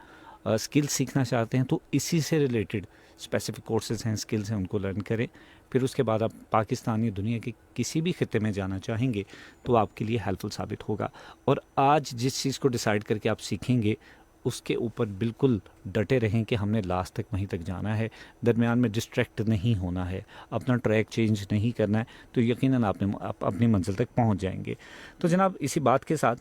स्किल सीखना चाहते हैं तो इसी से रिलेटेड स्पेसिफिक कोर्सेज हैं, स्किल्स हैं, उनको लर्न करें। फिर उसके बाद आप पाकिस्तान या दुनिया के किसी भी खिते में जाना चाहेंगे तो आपके लिए हेल्पफुल साबित होगा। और आज जिस चीज़ को डिसाइड करके आप सीखेंगे उसके ऊपर बिल्कुल डटे रहें कि हमने लास्ट तक वहीं तक जाना है, दरमियान में डिस्ट्रैक्ट नहीं होना है, अपना ट्रैक चेंज नहीं करना है, तो यकीनन आप अपनी मंजिल तक पहुंच जाएंगे। तो जनाब इसी बात के साथ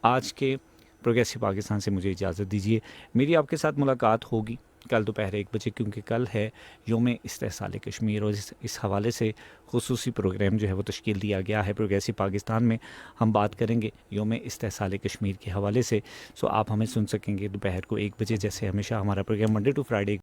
आज के प्रोग्रेसिव पाकिस्तान से मुझे इजाज़त दीजिए। मेरी आपके साथ मुलाकात होगी कल दोपहर 1 बजे, क्योंकि कल है यौम इस्तेहसाल कश्मीर और इस हवाले से खुसूसी प्रोग्राम जो है वो तश्कील दिया गया है प्रोग्रेसिव पाकिस्तान में। हम बात करेंगे यौम इस्तेहसाल कश्मीर के हवाले से। सो आप हमें सुन सकेंगे दोपहर को 1 बजे, जैसे हमेशा हमारा प्रोग्राम मंडे टू फ्राइडे